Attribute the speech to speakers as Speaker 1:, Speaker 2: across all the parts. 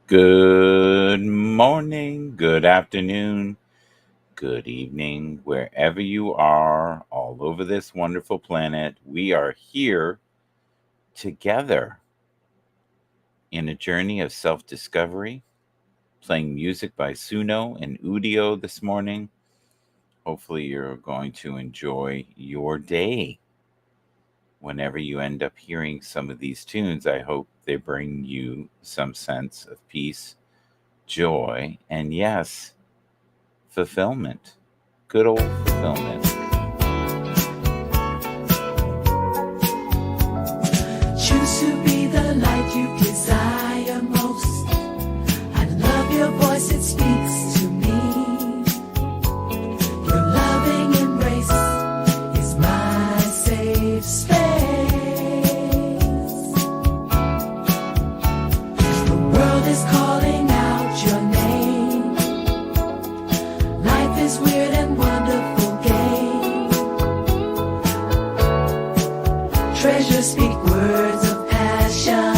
Speaker 1: Good morning, good afternoon, good evening, wherever you are, all over this wonderful planet. We are here together in a journey of self discovery, playing music by Suno and Udio this morning. Hopefully, you're going to enjoy your day. Whenever you end up hearing some of these tunes, I hope they bring you some sense of peace, joy, and yes, fulfillment. Good old fulfillment.
Speaker 2: Choose to be the light you desire most. I love your voice, it speaks to me. Your loving embrace is my safe space. The world is calling out your name. Life is weird and wonderful game. Treasure speak words of passion.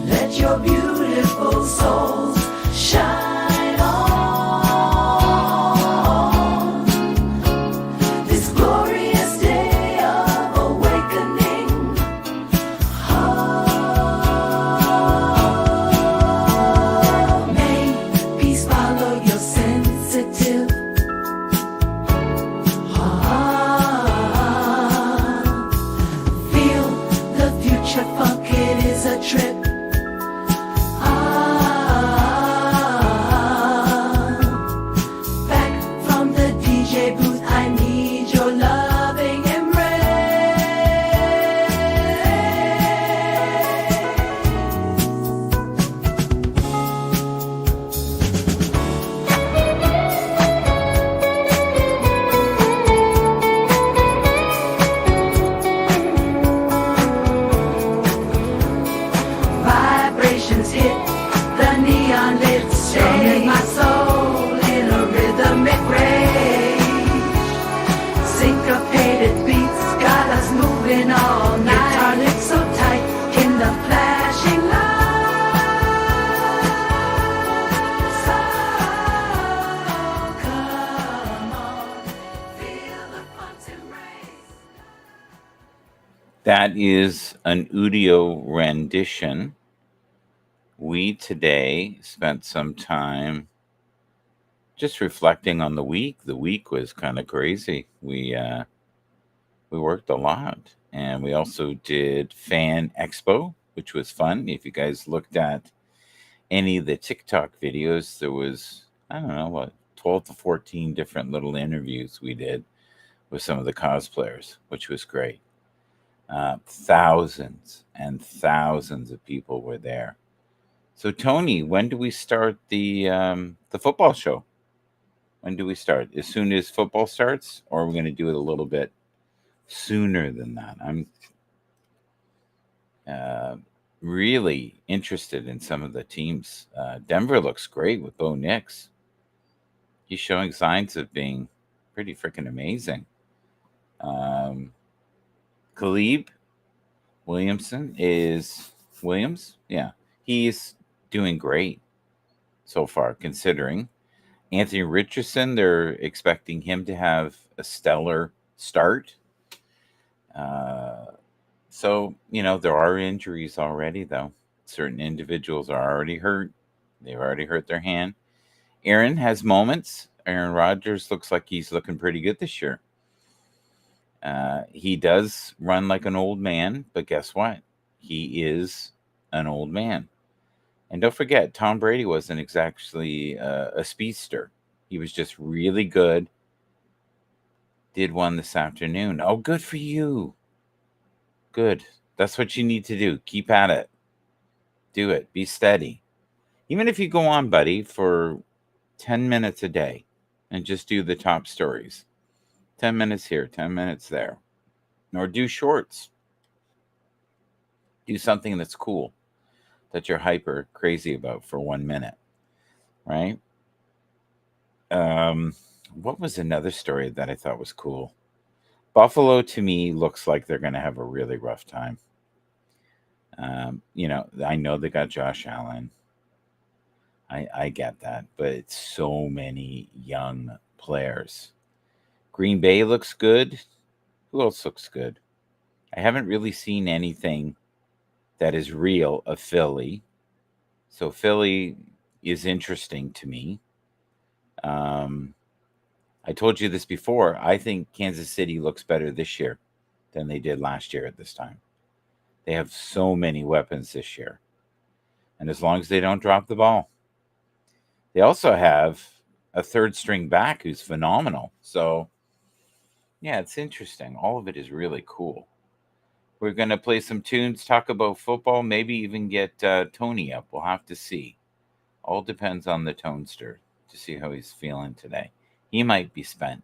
Speaker 2: Let your beautiful souls shine on this glorious day of awakening. Oh, may peace follow your sensitive feel the future funk, it is a trip. Back from the DJ booth, I need your loving embrace. Vibrations hit the neon lit stage. Strumming my soul in a rhythmic rage. Syncopated beats got us moving all night. Guitar licked so tight in the flashing lights. So come on, feel the funk's embrace.
Speaker 1: That is an Udio rendition. We today spent some time just reflecting on the week. The week was kind of crazy. We worked a lot, and we also did Fan Expo, which was fun. If you guys looked at any of the TikTok videos, there was, I don't know, what, 12 to 14 different little interviews we did with some of the cosplayers, which was great. Thousands and thousands of people were there. So Tony, when do we start the football show? When do we start? As soon as football starts, or are we going to do it a little bit sooner than that? I'm really interested in some of the teams. Denver looks great with Bo Nix. He's showing signs of being pretty freaking amazing. Khalib Williamson is Williams? Yeah. He's doing great so far, considering. Anthony Richardson, they're expecting him to have a stellar start. So, there are injuries already, though. Certain individuals are already hurt. They've already hurt their hand. Aaron has moments. Aaron Rodgers looks like he's looking pretty good this year. He does run like an old man, but guess what? He is an old man. And don't forget, Tom Brady wasn't exactly a speedster. He was just really good. Did one this afternoon. Oh, good for you. Good. That's what you need to do. Keep at it. Do it. Be steady. Even if you go on, buddy, for 10 minutes a day and just do the top stories. 10 minutes here, 10 minutes there. Or do shorts. Do something that's cool, that you're hyper crazy about for 1 minute, right? What was another story that I thought was cool? Buffalo to me looks like they're going to have a really rough time. I know they got Josh Allen. I get that, but it's so many young players. Green Bay looks good. Who else looks good? I haven't really seen anything that is real of Philly. So Philly is interesting to me. Um, I told you this before. I think Kansas City looks better this year than they did last year at this time. They have so many weapons this year. And as long as they don't drop the ball, they also have a third string back who's phenomenal. So, yeah, it's interesting. All of it is really cool. We're going to play some tunes, talk about football, maybe even get Tony up. We'll have to see. All depends on the Tonester to see how he's feeling today. He might be spent.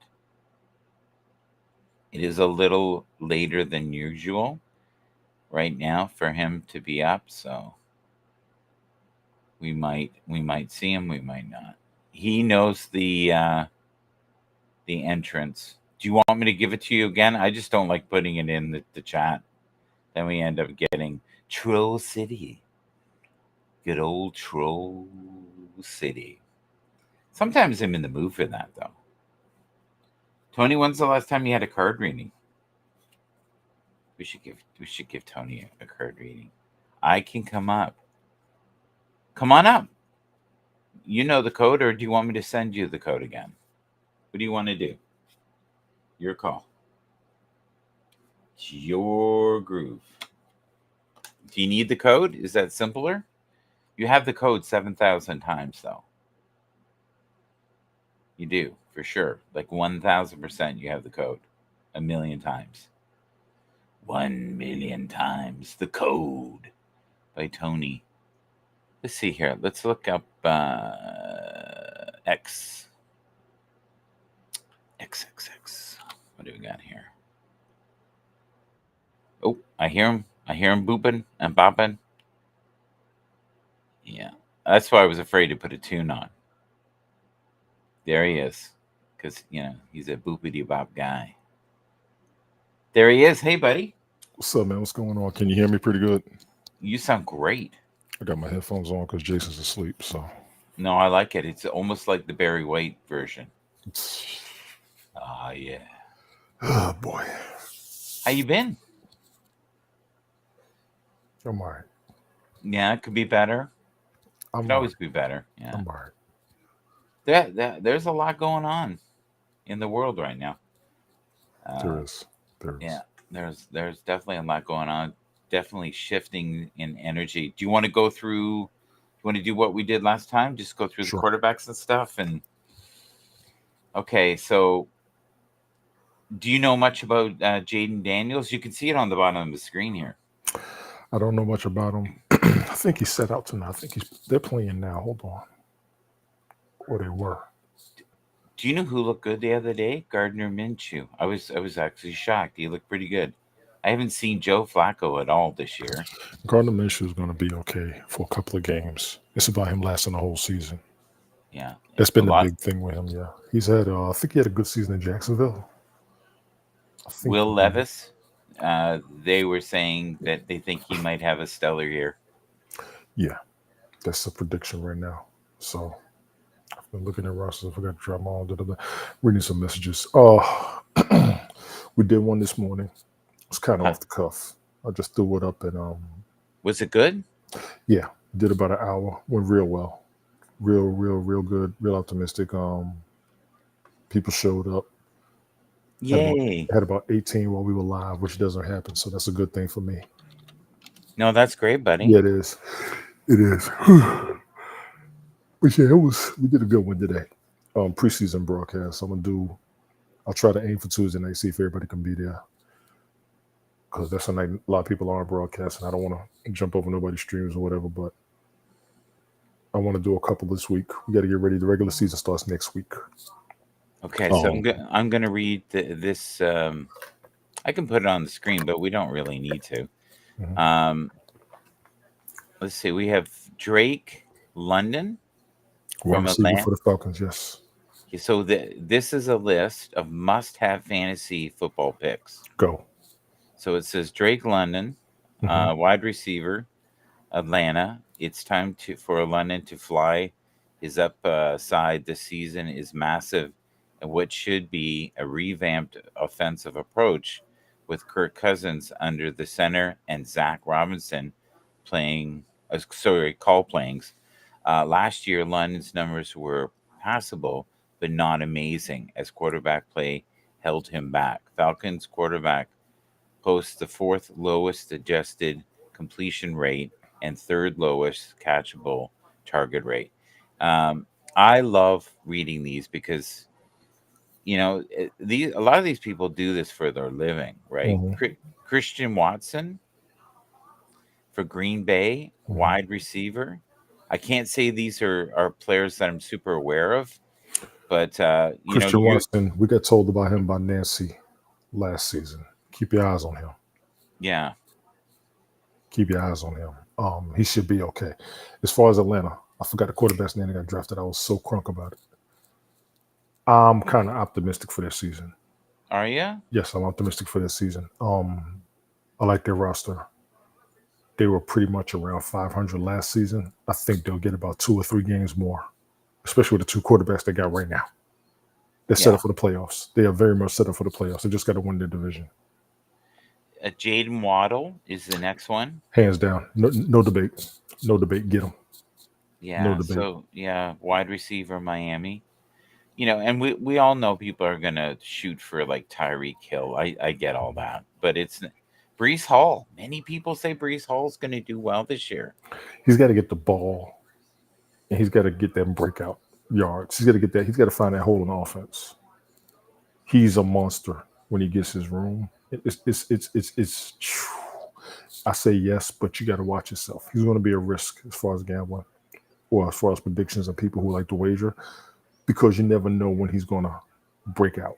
Speaker 1: It is a little later than usual right now for him to be up, so we might see him, we might not. He knows the entrance. Do you want me to give it to you again? I just don't like putting it in the chat. Then we end up getting Troll City. Good old Troll City. Sometimes I'm in the mood for that, though. Tony, when's the last time you had a card reading? We should give Tony a card reading. I can come up. Come on up. You know the code, or do you want me to send you the code again? What do you want to do? Your call. It's your groove. Do you need the code? Is that simpler? You have the code 7,000 times, though. You do, for sure. Like 1,000% you have the code. 1,000,000 times. 1,000,000 times the code by Tony. Let's see here. Let's look up X. XXX. What do we got here? Oh, I hear him. I hear him booping and bopping. Yeah. That's why I was afraid to put a tune on. There he is. Because, he's a boopity bop guy. There he is. Hey, buddy.
Speaker 3: What's up, man? What's going on? Can you hear me pretty good?
Speaker 1: You sound great.
Speaker 3: I got my headphones on because Jason's asleep, so.
Speaker 1: No, I like it. It's almost like the Barry White version. Ah, yeah.
Speaker 3: Oh, boy.
Speaker 1: How you been?
Speaker 3: I'm all right.
Speaker 1: Yeah, it could be better. It could always be better. Yeah.
Speaker 3: I'm all right.
Speaker 1: There's a lot going on in the world right now.
Speaker 3: There is.
Speaker 1: Yeah, there's definitely a lot going on. Definitely shifting in energy. Do you want to go through? You want to do what we did last time? Just go through the quarterbacks and stuff. And okay, so do you know much about Jaden Daniels? You can see it on the bottom of the screen here.
Speaker 3: I don't know much about him. I think he's set out tonight. I think they're playing now. Hold on. Or they were.
Speaker 1: Do you know who looked good the other day? Gardner Minshew. I was actually shocked. He looked pretty good. I haven't seen Joe Flacco at all this year.
Speaker 3: Gardner Minshew is going to be okay for a couple of games. It's about him lasting the whole season.
Speaker 1: Yeah.
Speaker 3: That's been the big thing with him, yeah. He's had, I think he had a good season in Jacksonville.
Speaker 1: Will Levis, they were saying that they think he might have a stellar year.
Speaker 3: Yeah. That's the prediction right now. So I've been looking at rosters. I forgot to drop my own. Reading some messages. We did one this morning. It's kind of off the cuff. I just threw it up and
Speaker 1: was it good?
Speaker 3: Yeah, did about an hour. Went real well. Real good. Real optimistic. People showed up.
Speaker 1: Yay!
Speaker 3: Had about 18 while we were live, which doesn't happen, so that's a good thing for me.
Speaker 1: No, that's great, buddy.
Speaker 3: Yeah, it is. It is. But yeah, we did a good one today. Preseason broadcast. I'll try to aim for Tuesday night, see if everybody can be there. Because that's a night a lot of people aren't broadcasting. I don't want to jump over nobody's streams or whatever, but I want to do a couple this week. We got to get ready. The regular season starts next week.
Speaker 1: Okay, so I'm going to read this. I can put it on the screen, but we don't really need to. Mm-hmm. Let's see. We have Drake London from Atlanta
Speaker 3: for the Falcons. Yes.
Speaker 1: So this is a list of must-have fantasy football picks.
Speaker 3: Go.
Speaker 1: So it says Drake London,
Speaker 3: Hmm.
Speaker 1: Wide receiver, Atlanta. It's time for London to fly. His upside this season is massive, and what should be a revamped offensive approach with Kirk Cousins under the center and Zach Robinson playing, call playings. Last year, London's numbers were passable, but not amazing, as quarterback play held him back. Falcons quarterback posts the fourth lowest adjusted completion rate and third lowest catchable target rate. Um, I love reading these because these a lot of these people do this for their living, right?
Speaker 3: Hmm.
Speaker 1: Christian Watson for Green Bay,
Speaker 3: Hmm.
Speaker 1: wide receiver. I can't say these are players that I'm super aware of, but
Speaker 3: Christian
Speaker 1: you
Speaker 3: Watson, we got told about him by Nancy last season. Keep your eyes on him.
Speaker 1: yeah,
Speaker 3: Keep your eyes on him. He should be okay. As far as Atlanta, I forgot the quarterback's name that got drafted. I was so crunk about it. I'm kind of optimistic for this season.
Speaker 1: are you?
Speaker 3: Yes, I'm optimistic for this season. I like their roster. They were pretty much around 500 last season. I think they'll get about 2 or 3 games more, especially with the two quarterbacks they got right now. They're set
Speaker 1: Yeah.
Speaker 3: up for the playoffs. They are very much set up for the playoffs. They just got to win their division,
Speaker 1: Jaden Waddle is the next one.
Speaker 3: hands down. No, no debate. No debate. Get them. No
Speaker 1: Yeah,
Speaker 3: debate.
Speaker 1: so yeah, wide receiver Miami. And we all know people are gonna shoot for like Tyreek Hill. I get all that, but it's Brees Hall. Many people say Brees Hall's gonna do well this year.
Speaker 3: He's got to get the ball, and he's got to get them breakout yards. He's got to get that. He's got to find that hole in the offense. He's a monster when he gets his room. It's I say yes, but you got to watch yourself. He's going to be a risk as far as gambling or as far as predictions and people who like to wager because you never know when he's going to break out.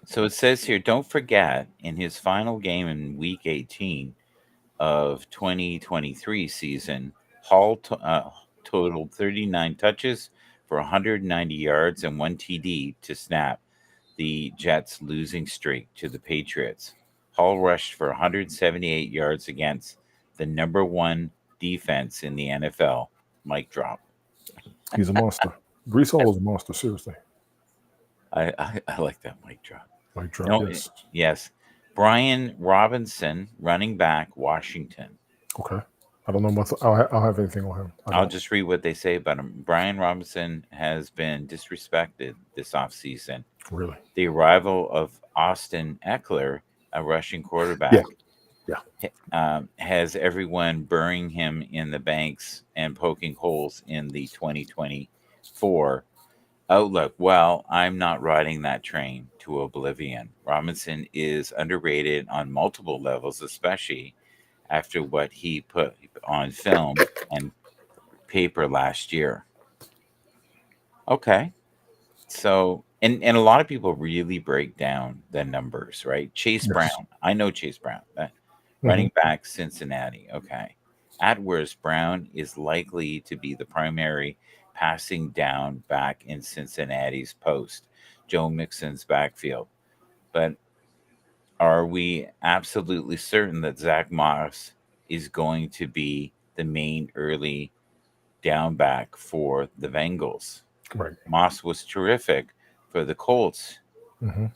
Speaker 1: So it says here, don't forget in his final game in Week 18 of 2023 season, Hall totaled 39 touches for 190 yards and one TD to snap the Jets' losing streak to the Patriots. Hall rushed for 178 yards against the number one defense in the NFL. Mic drop.
Speaker 3: He's a monster. Brees Hall is a monster. Seriously,
Speaker 1: I like that mic drop.
Speaker 3: like drop.
Speaker 1: No,
Speaker 3: Yes.
Speaker 1: yes. Brian Robinson, running back, Washington.
Speaker 3: Okay. I don't know much. I'll have anything on him. I
Speaker 1: I'll
Speaker 3: don't.
Speaker 1: just read what they say about him. Brian Robinson has been disrespected this offseason.
Speaker 3: Really.
Speaker 1: The arrival of Austin Eckler, a rushing
Speaker 3: Yeah.
Speaker 1: quarterback,
Speaker 3: Yeah.
Speaker 1: has everyone burying him in the banks and poking holes in the 2024 outlook. Well, I'm not riding that train to oblivion. Robinson is underrated on multiple levels, especially after what he put on film and paper last year. Okay. So, and a lot of people really break down the numbers, right? Chase
Speaker 3: Yes.
Speaker 1: Brown. I know Chase Brown,
Speaker 3: Hmm.
Speaker 1: running back, Cincinnati. Okay. At worst, Brown is likely to be the primary passing down back in Cincinnati's post, Joe Mixon's backfield. But are we absolutely certain that Zach Moss is going to be the main early down back for the Bengals?
Speaker 3: Right.
Speaker 1: Moss was terrific for the Colts
Speaker 3: Hmm.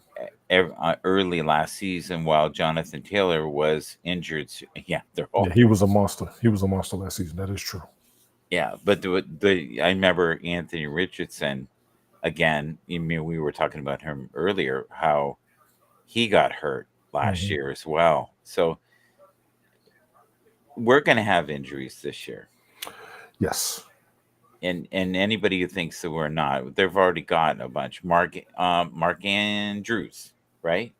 Speaker 1: early last season while Jonathan Taylor was injured. Yeah, they're
Speaker 3: Yeah.
Speaker 1: all
Speaker 3: He was a monster. He was a monster last season. That is true.
Speaker 1: yeah. But I remember Anthony Richardson again. I mean, we were talking about him earlier. How he got hurt last
Speaker 3: Hmm.
Speaker 1: year as well. So we're going to have injuries this year.
Speaker 3: Yes.
Speaker 1: And anybody who thinks that we're not, they've already got a bunch. Mark Andrews, right?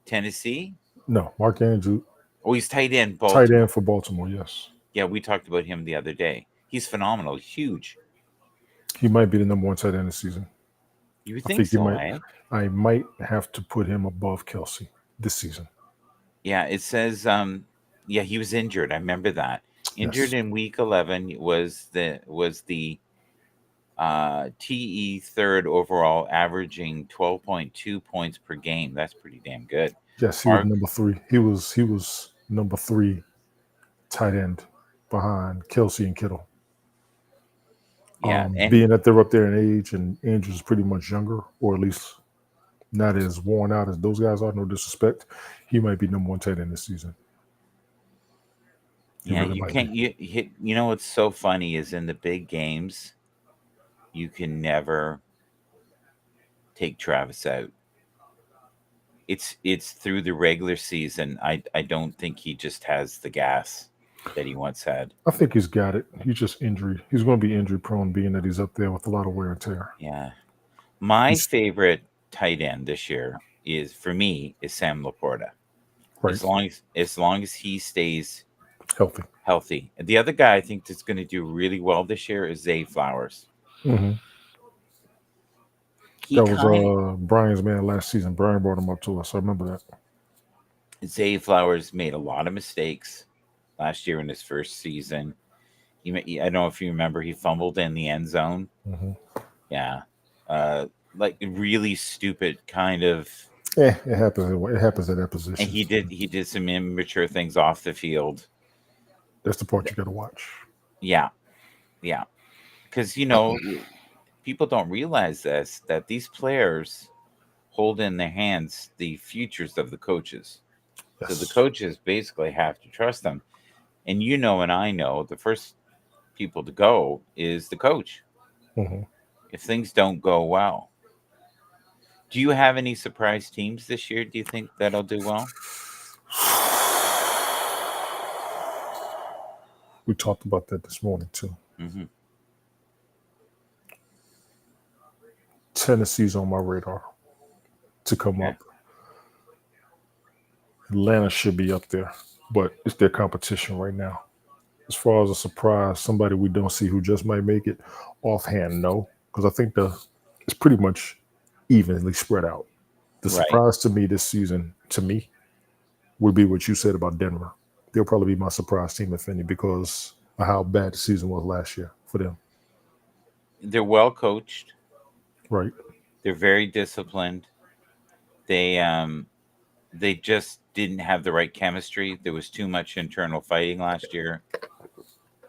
Speaker 1: Tennessee.
Speaker 3: No. Mark Andrew,
Speaker 1: Oh, he's tight end,
Speaker 3: tight
Speaker 1: Baltimore.
Speaker 3: end for Baltimore. Yes.
Speaker 1: Yeah, we talked about him the other day. He's phenomenal, huge.
Speaker 3: He might be the number one tight end this season.
Speaker 1: You would
Speaker 3: I
Speaker 1: think
Speaker 3: think he
Speaker 1: so,
Speaker 3: might.
Speaker 1: eh?
Speaker 3: I might have to put him above Kelsey this season.
Speaker 1: Yeah, it says yeah, he was injured. I remember that. Injured
Speaker 3: Yes.
Speaker 1: in week 11 was the TE third overall, averaging 12.2 points per game. That's pretty damn good.
Speaker 3: Yes. He was
Speaker 1: Mark
Speaker 3: number three. He was. number 3 tight end behind Kelsey and Kittle.
Speaker 1: Yeah, and
Speaker 3: Being that they're up there in age and Andrews is pretty much younger, or at least not as worn out as those guys are, no disrespect, he might be number 1 tight end this season. He
Speaker 1: yeah,
Speaker 3: really
Speaker 1: you
Speaker 3: might be.
Speaker 1: can't. You know what's so funny is in the big games, you can never take Travis out. It's through the regular season. I don't think he just has the gas that he once had.
Speaker 3: I think he's got it. He's just injury. He's going to be injury prone, being that he's up there with a lot of wear and tear.
Speaker 1: Yeah, my
Speaker 3: He's
Speaker 1: favorite tight end this year is for me is Sam Laporta.
Speaker 3: right,
Speaker 1: As long as he stays
Speaker 3: healthy.
Speaker 1: healthy. And the other guy I think that's going to do really well this year is Zay Flowers.
Speaker 3: Hmm.
Speaker 1: He
Speaker 3: That was
Speaker 1: kind
Speaker 3: Brian's man last season. Brian brought him up to us. I remember that.
Speaker 1: Zay Flowers made a lot of mistakes last year in his first season. I don't know if you remember, he fumbled in the end zone.
Speaker 3: Hmm.
Speaker 1: Yeah, uh, like really stupid kind of.
Speaker 3: Yeah, it happens. It happens at that
Speaker 1: And
Speaker 3: position.
Speaker 1: he did some immature things off the field.
Speaker 3: That's the part you got to watch.
Speaker 1: Yeah, yeah, because people don't realize this, that these players hold in their hands the futures of the coaches. So the
Speaker 3: Yes.
Speaker 1: coaches basically have to trust them. And and I know the first people to go is the coach
Speaker 3: Hmm.
Speaker 1: if things don't go well. Do you have any surprise teams this year? Do you think that'll do well?
Speaker 3: We talked about that this morning too.
Speaker 1: Hmm.
Speaker 3: Tennessee's on my radar to come
Speaker 1: Okay.
Speaker 3: up. Atlanta should be up there, but it's their competition right now. As far as a surprise, somebody we don't see who just might make it, offhand, no, because I think it's pretty much evenly spread out. The
Speaker 1: Right.
Speaker 3: surprise to me this season, to me, would be what you said about Denver. They'll probably be my surprise team, if any, because of how bad the season was last year for them.
Speaker 1: They're well coached.
Speaker 3: Right?
Speaker 1: They're very disciplined. They just didn't have the right chemistry. There was too much internal fighting last year.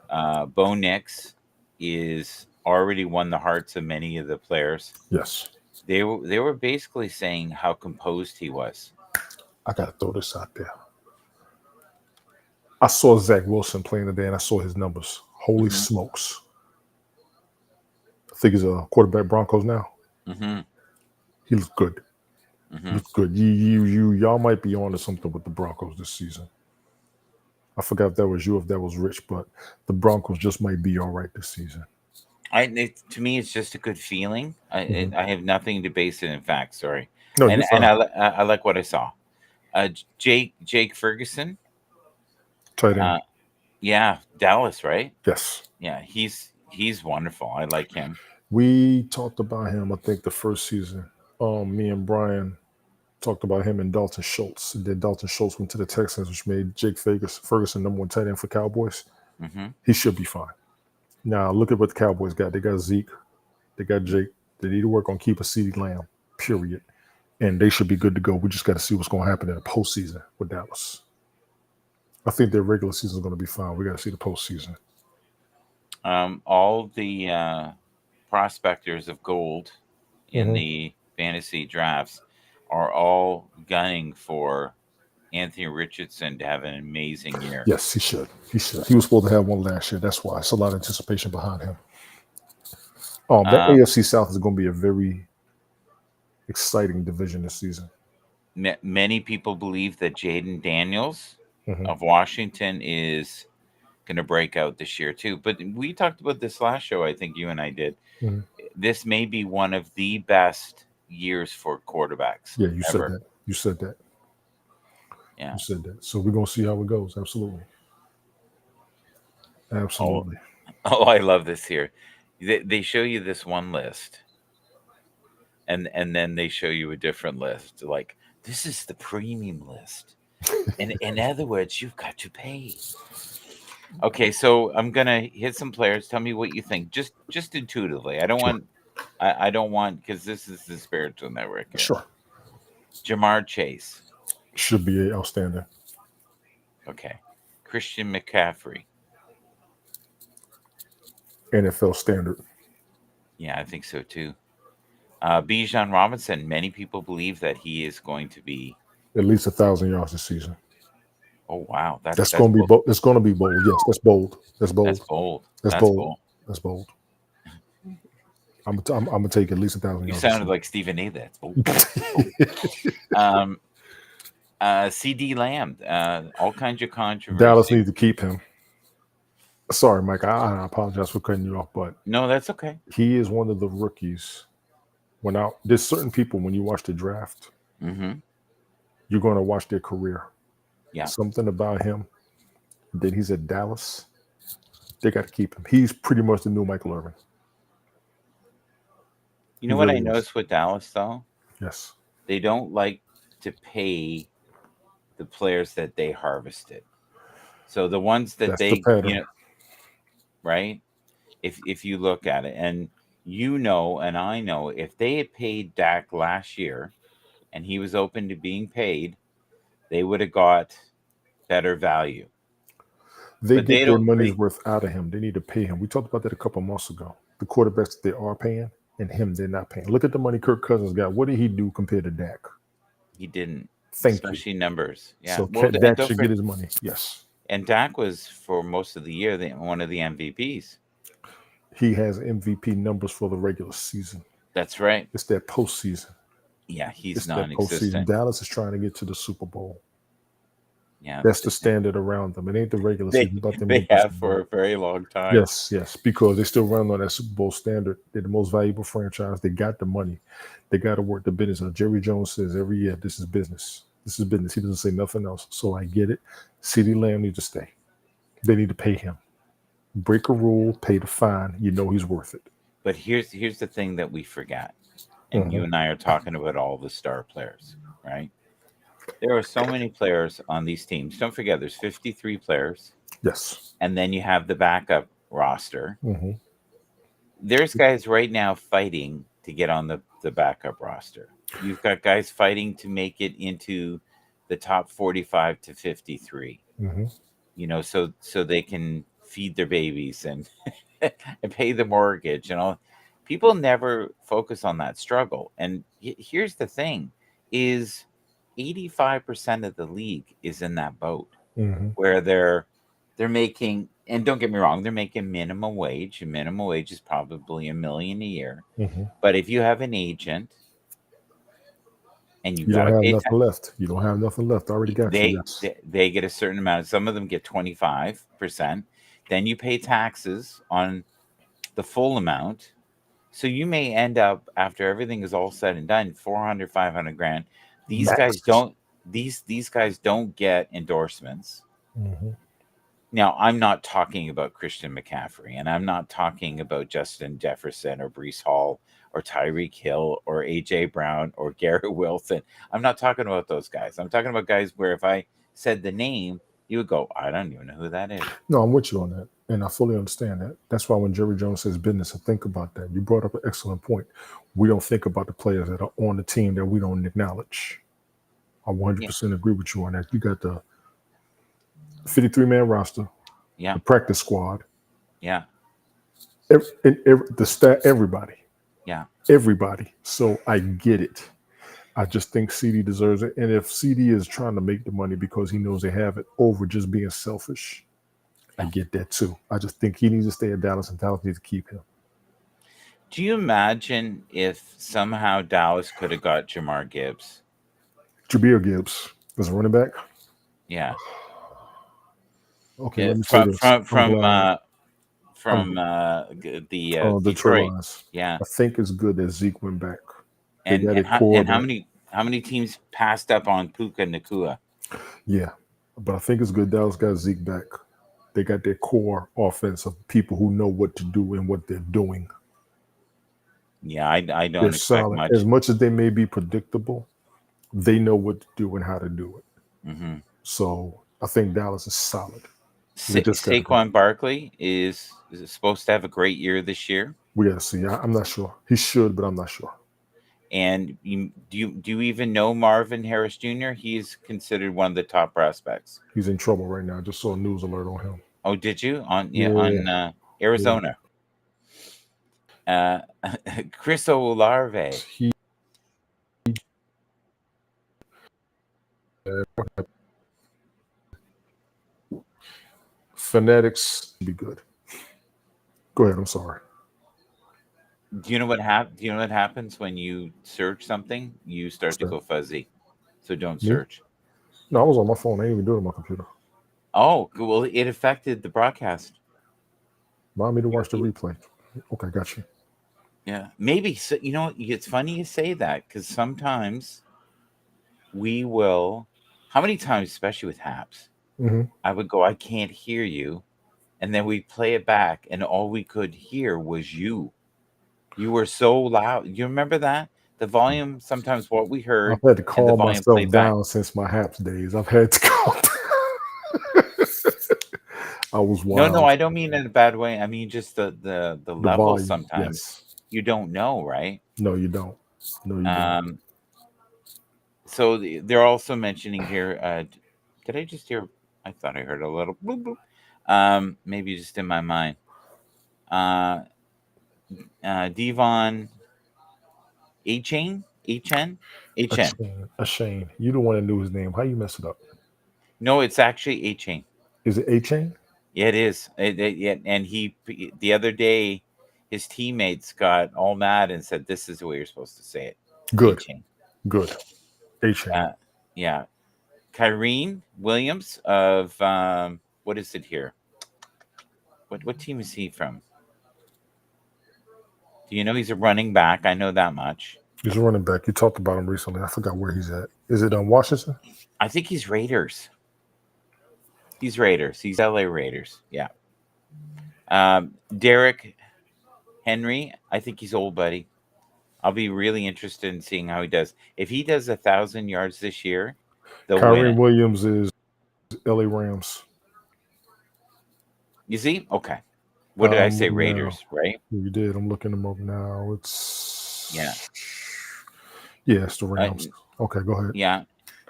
Speaker 1: Bo Nix is already won the hearts of many of the players.
Speaker 3: Yes.
Speaker 1: They were basically saying how composed he was.
Speaker 3: I got to throw this out there. I saw Zach Wilson playing today, and I saw his numbers. Holy
Speaker 1: Hmm.
Speaker 3: smokes! I think he's a quarterback Broncos now.
Speaker 1: Hmm.
Speaker 3: He looks good. He
Speaker 1: Hmm.
Speaker 3: looks good. Y'all might be on to something with the Broncos this season. I forgot if that was you, if that was Rich, but the Broncos just might be all right this season.
Speaker 1: To me, it's just a good feeling.
Speaker 3: Hmm.
Speaker 1: I have nothing to base it in fact. Sorry,
Speaker 3: No, you're
Speaker 1: and
Speaker 3: fine.
Speaker 1: I like what I saw. Jake Ferguson.
Speaker 3: Tight end.
Speaker 1: Uh, yeah, Dallas, right?
Speaker 3: Yes.
Speaker 1: Yeah, he's wonderful. I like him.
Speaker 3: We talked about him, I think, the first season. Me and Brian talked about him and Dalton Schultz. And then Dalton Schultz went to the Texans, which made Jake Ferguson number 1 tight end for Cowboys.
Speaker 1: Hmm.
Speaker 3: He should be fine. Now, look at what the Cowboys got. They got Zeke. They got Jake. They need to work on keeping CeeDee Lamb, period. And they should be good to go. We just got to see what's going to happen in the postseason with Dallas. I think their regular season is going to be fine. We got to see the postseason.
Speaker 1: All the prospectors of gold in
Speaker 3: Hmm.
Speaker 1: the fantasy drafts are all gunning for Anthony Richardson to have an amazing year.
Speaker 3: Yes, he should. He should. He was supposed to have one last year. That's why it's a lot of anticipation behind him. That
Speaker 1: Uh,
Speaker 3: AFC South is going to be a very exciting division this season.
Speaker 1: Many people believe that Jaden Daniels
Speaker 3: Hmm.
Speaker 1: of Washington is going to break out this year too. But we talked about this last show. I think you and I did.
Speaker 3: Hmm.
Speaker 1: This may be one of the best years for quarterbacks
Speaker 3: Yeah, you said
Speaker 1: ever.
Speaker 3: that. You said that.
Speaker 1: Yeah.
Speaker 3: You said that. So we're going to see how it goes. Absolutely.
Speaker 1: Oh,
Speaker 3: Absolutely.
Speaker 1: oh, I love this here. They show you this one list, and then they show you a different list. Like, this is the premium list. And in other words, you've got to pay. Okay, so I'm gonna hit some players. Tell me what you think, just intuitively.
Speaker 3: Sure.
Speaker 1: I don't want, because this is the spiritual network here.
Speaker 3: Sure.
Speaker 1: Jamar Chase.
Speaker 3: Should be outstanding.
Speaker 1: Okay. Christian McCaffrey.
Speaker 3: NFL standard.
Speaker 1: Yeah, I think so too. Bijan Robinson. Many people believe that he is going to be.
Speaker 3: At least 1,000 yards this season.
Speaker 1: Oh wow,
Speaker 3: That's
Speaker 1: that's
Speaker 3: going to be
Speaker 1: bold.
Speaker 3: bold. That's going to be bold. Yes, that's bold. That's
Speaker 1: That's
Speaker 3: bold.
Speaker 1: bold.
Speaker 3: That's
Speaker 1: That's
Speaker 3: bold.
Speaker 1: bold.
Speaker 3: That's bold. I'm gonna take at least 1,000
Speaker 1: You
Speaker 3: yards this
Speaker 1: sounded like Stephen A. That's bold. Bold.
Speaker 3: season.
Speaker 1: Um, CD Lamb. All kinds of
Speaker 3: Dallas
Speaker 1: controversy.
Speaker 3: needs to keep him. Sorry, Mike. I apologize for cutting you off, but
Speaker 1: No, that's okay.
Speaker 3: he is one of the rookies. There's certain people when you watch the draft,
Speaker 1: Mm-hmm.
Speaker 3: you're going to watch their career.
Speaker 1: Yeah.
Speaker 3: Something about him. Then he's at Dallas. They got to keep him. He's pretty much the new Michael Irvin.
Speaker 1: You know
Speaker 3: He
Speaker 1: what I
Speaker 3: really is.
Speaker 1: noticed with Dallas though?
Speaker 3: Yes.
Speaker 1: They don't like to pay the players that they harvested. So the ones that
Speaker 3: That's the
Speaker 1: they,
Speaker 3: pattern.
Speaker 1: right? If you look at it, and and I know, if they had paid Dak last year and he was open to being paid, they would have got better value.
Speaker 3: They
Speaker 1: But
Speaker 3: get
Speaker 1: they
Speaker 3: their
Speaker 1: don't.
Speaker 3: money's worth out of him. They need to pay him. We talked about that a couple months ago. The quarterbacks they are paying and him they're not paying. Look at the money Kirk Cousins got. What did he do compared to Dak?
Speaker 1: He didn't,
Speaker 3: Thank you.
Speaker 1: especially numbers. Yeah.
Speaker 3: So
Speaker 1: Well, and
Speaker 3: Dak
Speaker 1: don't
Speaker 3: should
Speaker 1: forget,
Speaker 3: get his money. Yes.
Speaker 1: and Dak was for most of the year one of the MVPs.
Speaker 3: He has MVP numbers for the regular season.
Speaker 1: That's right.
Speaker 3: It's that postseason.
Speaker 1: Yeah, he's
Speaker 3: It's that postseason.
Speaker 1: non-existent.
Speaker 3: Dallas is trying to get to the Super Bowl.
Speaker 1: Yeah,
Speaker 3: That's the standard around them. It ain't the regular
Speaker 1: they
Speaker 3: season, but
Speaker 1: they have for a very long time.
Speaker 3: yes, because they still run on that Super Bowl standard. They're the most valuable franchise. They got the money. They got to work the business. Jerry Jones says every year, this is business. This is business. He doesn't say nothing else. So I get it. CeeDee Lamb needs to stay. They need to pay him. Break a rule, pay the fine. You know he's worth it.
Speaker 1: But here's the thing that we forget, and you and I are talking about all the star players, right? There are so many players on these teams. Don't forget, there's 53 players.
Speaker 3: Yes.
Speaker 1: And then you have the backup roster.
Speaker 3: Mm-hmm.
Speaker 1: There's guys right now fighting to get on the backup roster. You've got guys fighting to make it into the top 45 to 53.
Speaker 3: Mm-hmm.
Speaker 1: So they can feed their babies and and pay the mortgage and all. People never focus on that struggle. And here's the thing is 85% of the league is in that boat where they're making, and don't get me wrong, they're making minimum wage, and minimum wage is probably $1 million a year. But if you have an agent and
Speaker 3: you don't have nothing left, you don't have nothing left. I already got you. Yes.
Speaker 1: They get a certain amount. Some of them get 25%. Then you pay taxes on the full amount. So you may end up, after everything is all said and done, 400, 500 grand. These guys don't. These guys don't get endorsements. Now, I'm not talking about Christian McCaffrey, and I'm not talking about Justin Jefferson or Breece Hall or Tyreek Hill or AJ Brown or Garrett Wilson. I'm not talking about those guys. I'm talking about guys where if I said the name, you would go, I don't even know who that is.
Speaker 3: No, I'm with you on that. And I fully understand that. That's why when Jerry Jones says business, I think about that. You brought up an excellent point. We don't think about the players that are on the team that we don't acknowledge. I 100% agree with you on that. You got the 53-man roster, the practice squad, the staff, everybody. Everybody. So I get it. I just think CD deserves it. And if CD is trying to make the money because he knows they have it over just being selfish, I get that too. I just think he needs to stay at Dallas and Dallas needs to keep him.
Speaker 1: Do you imagine if somehow Dallas could have got Jahmyr Gibbs?
Speaker 3: Jahmyr Gibbs as a running back?
Speaker 1: Yeah.
Speaker 3: Okay.
Speaker 1: Let me
Speaker 3: say this.
Speaker 1: From the Detroit.
Speaker 3: Yeah. I think it's good that Zeke went back.
Speaker 1: And how many teams passed up on Puka Nacua?
Speaker 3: Yeah. But I think it's good Dallas got Zeke back. They got their core offense of people who know what to do and what they're doing.
Speaker 1: Yeah, I don't expect
Speaker 3: solid.
Speaker 1: much.
Speaker 3: As much as they may be predictable, they know what to do and how to do it. So I think Dallas is solid.
Speaker 1: Saquon Barkley is supposed to have a great year this year.
Speaker 3: We got to see. I'm not sure. He should, but I'm not sure.
Speaker 1: And do you even know Marvin Harris Jr.? He's considered one of the top prospects.
Speaker 3: He's in trouble right now. Just saw a news alert on him.
Speaker 1: Oh, did you on yeah,
Speaker 3: Yeah,
Speaker 1: on
Speaker 3: yeah.
Speaker 1: Arizona? Uh, Chris Olave.
Speaker 3: He Fanatics be good. Go ahead. I'm sorry.
Speaker 1: Do you know what happens when you search something? You
Speaker 3: What's
Speaker 1: start to
Speaker 3: that?
Speaker 1: go fuzzy. So don't
Speaker 3: Me?
Speaker 1: search.
Speaker 3: No, I was on my phone. I ain't even doing it on my computer.
Speaker 1: Oh, well, it affected the broadcast.
Speaker 3: Remind me to
Speaker 1: You-
Speaker 3: watch the
Speaker 1: you-
Speaker 3: replay. Okay, got you.
Speaker 1: Yeah, maybe. So, you know, it's funny you say that because sometimes we will. How many times, especially with Haps,
Speaker 3: Hmm.
Speaker 1: I would go, I can't hear you, and then we play it back, and all we could hear was you. You were so loud. You remember that? The volume, sometimes what we
Speaker 3: I've
Speaker 1: heard
Speaker 3: had to
Speaker 1: and the
Speaker 3: calm
Speaker 1: volume
Speaker 3: myself
Speaker 1: played back.
Speaker 3: down since my Haps days. I've had to calm down. I was
Speaker 1: No, no,
Speaker 3: wild.
Speaker 1: I don't mean in a bad way. I mean just the
Speaker 3: The
Speaker 1: level
Speaker 3: volume,
Speaker 1: sometimes
Speaker 3: yes.
Speaker 1: you don't know, right?
Speaker 3: No, you don't. No, you don't.
Speaker 1: Um, so they're also mentioning here, did I just hear I thought I heard a little bloop bloop. Maybe just in my mind. Uh Devon Achen?
Speaker 3: A
Speaker 1: Achen.
Speaker 3: chain. A Shane. You the one that knew his name. How you mess it up?
Speaker 1: No, it's actually Achen.
Speaker 3: Is it A Chain?
Speaker 1: Yeah, it is. Yeah, and the other day, his teammates got all mad and said, "This is the way you're supposed to say it."
Speaker 3: Good.
Speaker 1: Aching.
Speaker 3: Good. A Chain.
Speaker 1: Yeah. Kyrene Williams of what is it here? What team is he from? Do you know he's a running back? I know that much.
Speaker 3: He's a running back. You talked about him recently. I forgot where he's at. Is it Washington?
Speaker 1: I think he's Raiders. He's Raiders. He's LA Raiders. Yeah. Derek Henry. I think he's old, buddy. I'll be really interested in seeing how he does. If he does 1,000 yards this year, they'll win
Speaker 3: Kyrie
Speaker 1: it.
Speaker 3: Williams is LA Rams.
Speaker 1: You see? Okay. What did I say?
Speaker 3: Looking now.
Speaker 1: Raiders, right?
Speaker 3: You did. I'm looking them up now.
Speaker 1: Yeah.
Speaker 3: Yeah, it's the
Speaker 1: Uh,
Speaker 3: Rams. Okay, go ahead.
Speaker 1: yeah.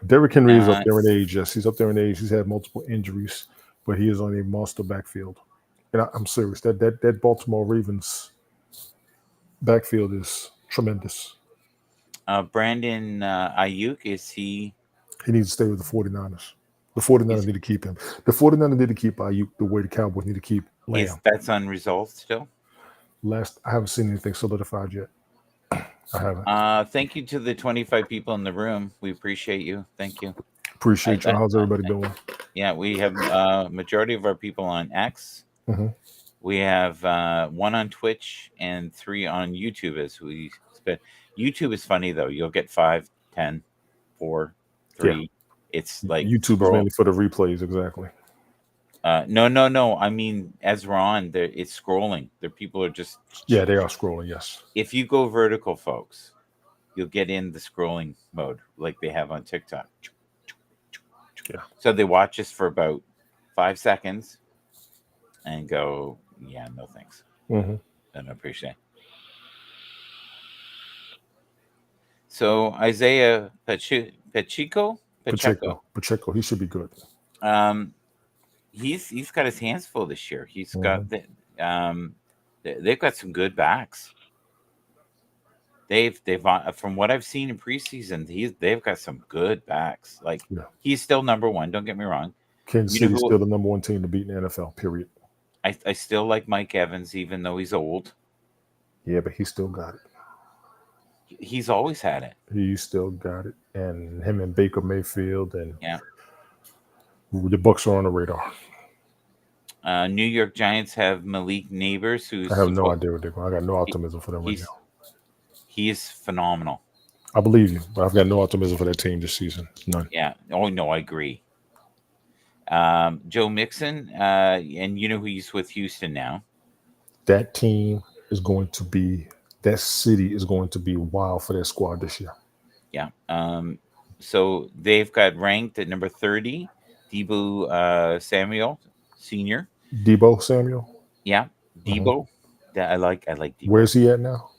Speaker 3: Derrick Henry is up
Speaker 1: Uh,
Speaker 3: there in age. Yes, he's up there in age. He's had multiple injuries, but he is on a monster backfield. And I'm serious. That Baltimore Ravens backfield is tremendous.
Speaker 1: Brandon Ayuk, is he?
Speaker 3: He needs to stay with the 49ers. The 49ers
Speaker 1: Is
Speaker 3: need to keep him. The 49ers need to keep Ayuk the way the Cowboys need to keep
Speaker 1: is
Speaker 3: Lamb.
Speaker 1: that's unresolved still?
Speaker 3: I haven't seen anything solidified yet. I haven't.
Speaker 1: Thank you to the 25 people in the room. We appreciate you. Thank you.
Speaker 3: Appreciate y'all. How's everybody doing?
Speaker 1: Yeah, we have majority of our people on X.
Speaker 3: Hmm.
Speaker 1: We have one on Twitch and 3 on YouTube as we spend. YouTube is funny though. You'll get 5, 10, 4,
Speaker 3: Yeah.
Speaker 1: 3. It's like
Speaker 3: YouTube is mainly for the replays, exactly.
Speaker 1: no. I mean, as we're on there, it's scrolling. There, people are just
Speaker 3: Yeah, they are scrolling. Yes.
Speaker 1: If you go vertical, folks, you'll get in the scrolling mode like they have on TikTok.
Speaker 3: Yeah.
Speaker 1: So they watch us for about 5 seconds and go, yeah, no thanks.
Speaker 3: Hmm.
Speaker 1: I don't appreciate it. So Isaiah Pacheco.
Speaker 3: Pacheco. He should be good.
Speaker 1: He's got his hands full this year. He's
Speaker 3: Mhm.
Speaker 1: got they've got some good backs. They've from what I've seen in preseason, they've got some good backs. Like
Speaker 3: Yeah.
Speaker 1: he's still number one. Don't get me wrong.
Speaker 3: Kansas
Speaker 1: You know
Speaker 3: City's
Speaker 1: who-
Speaker 3: still the number one team to beat in the NFL. Period.
Speaker 1: I still like Mike Evans, even though he's old.
Speaker 3: Yeah, but he still got it.
Speaker 1: He's always had it.
Speaker 3: He still got it. And him and Baker Mayfield and
Speaker 1: Yeah.
Speaker 3: the Bucks are on the radar.
Speaker 1: New York Giants have Malik Neighbors, who's
Speaker 3: I have no idea what they're going. I got no optimism for them right
Speaker 1: he's
Speaker 3: now.
Speaker 1: he's phenomenal.
Speaker 3: I believe you, but I've got no optimism for that team this season. None.
Speaker 1: Yeah. Oh no, I agree. Joe Mixon, and you know he's with Houston now.
Speaker 3: That team is going to be. That city is going to be wild for their squad this year.
Speaker 1: Yeah. So they've got ranked at number 30, Debo Samuel Senior.
Speaker 3: Debo Samuel.
Speaker 1: Yeah, Debo. I like Debo.
Speaker 3: Where's he at now?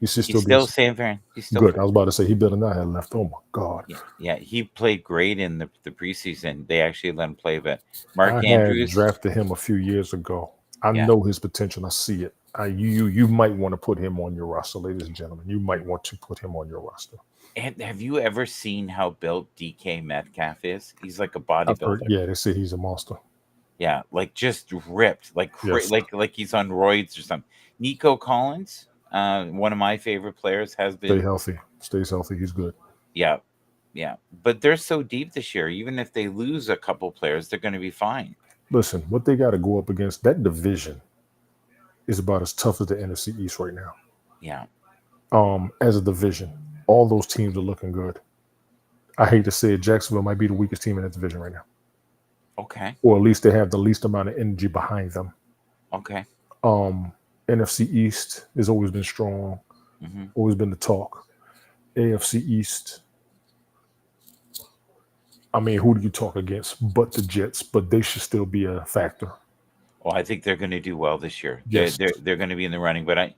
Speaker 3: He should
Speaker 1: He's
Speaker 3: still be
Speaker 1: still San Fran. He's still
Speaker 3: good. I was about to say he better not have left. Oh my God.
Speaker 1: yeah, yeah. He played great in the preseason. They actually let him play a bit.
Speaker 3: I
Speaker 1: Mark
Speaker 3: had
Speaker 1: Andrews,
Speaker 3: drafted him a few years ago. I
Speaker 1: yeah.
Speaker 3: know his potential. I see it. You might want to put him on your roster, ladies and gentlemen. You might want to put him on your roster.
Speaker 1: And have you ever seen how built DK Metcalf is? He's like a
Speaker 3: I've heard.
Speaker 1: bodybuilder.
Speaker 3: Yeah, they say he's a monster.
Speaker 1: Yeah, like just ripped,
Speaker 3: Yes.
Speaker 1: like he's on roids or something. Nico Collins, one of my favorite players, has
Speaker 3: Stay
Speaker 1: been.
Speaker 3: healthy. Stays healthy. He's good.
Speaker 1: Yeah, yeah. But they're so deep this year. Even if they lose a couple players, they're going to be fine.
Speaker 3: Listen, what they got to go up against, that division is about as tough as the NFC East right now.
Speaker 1: Yeah.
Speaker 3: As a division, all those teams are looking good. I hate to say it, Jacksonville might be the weakest team in that division right now,
Speaker 1: Okay.
Speaker 3: or at least they have the least amount of energy behind them.
Speaker 1: Okay.
Speaker 3: NFC East has always been strong,
Speaker 1: Hmm.
Speaker 3: always been the talk. AFC East, I mean, who do you talk against but the Jets? But they should still be a factor.
Speaker 1: Well, I think they're going to do well this year.
Speaker 3: Yes.
Speaker 1: They're going to be in the running. But I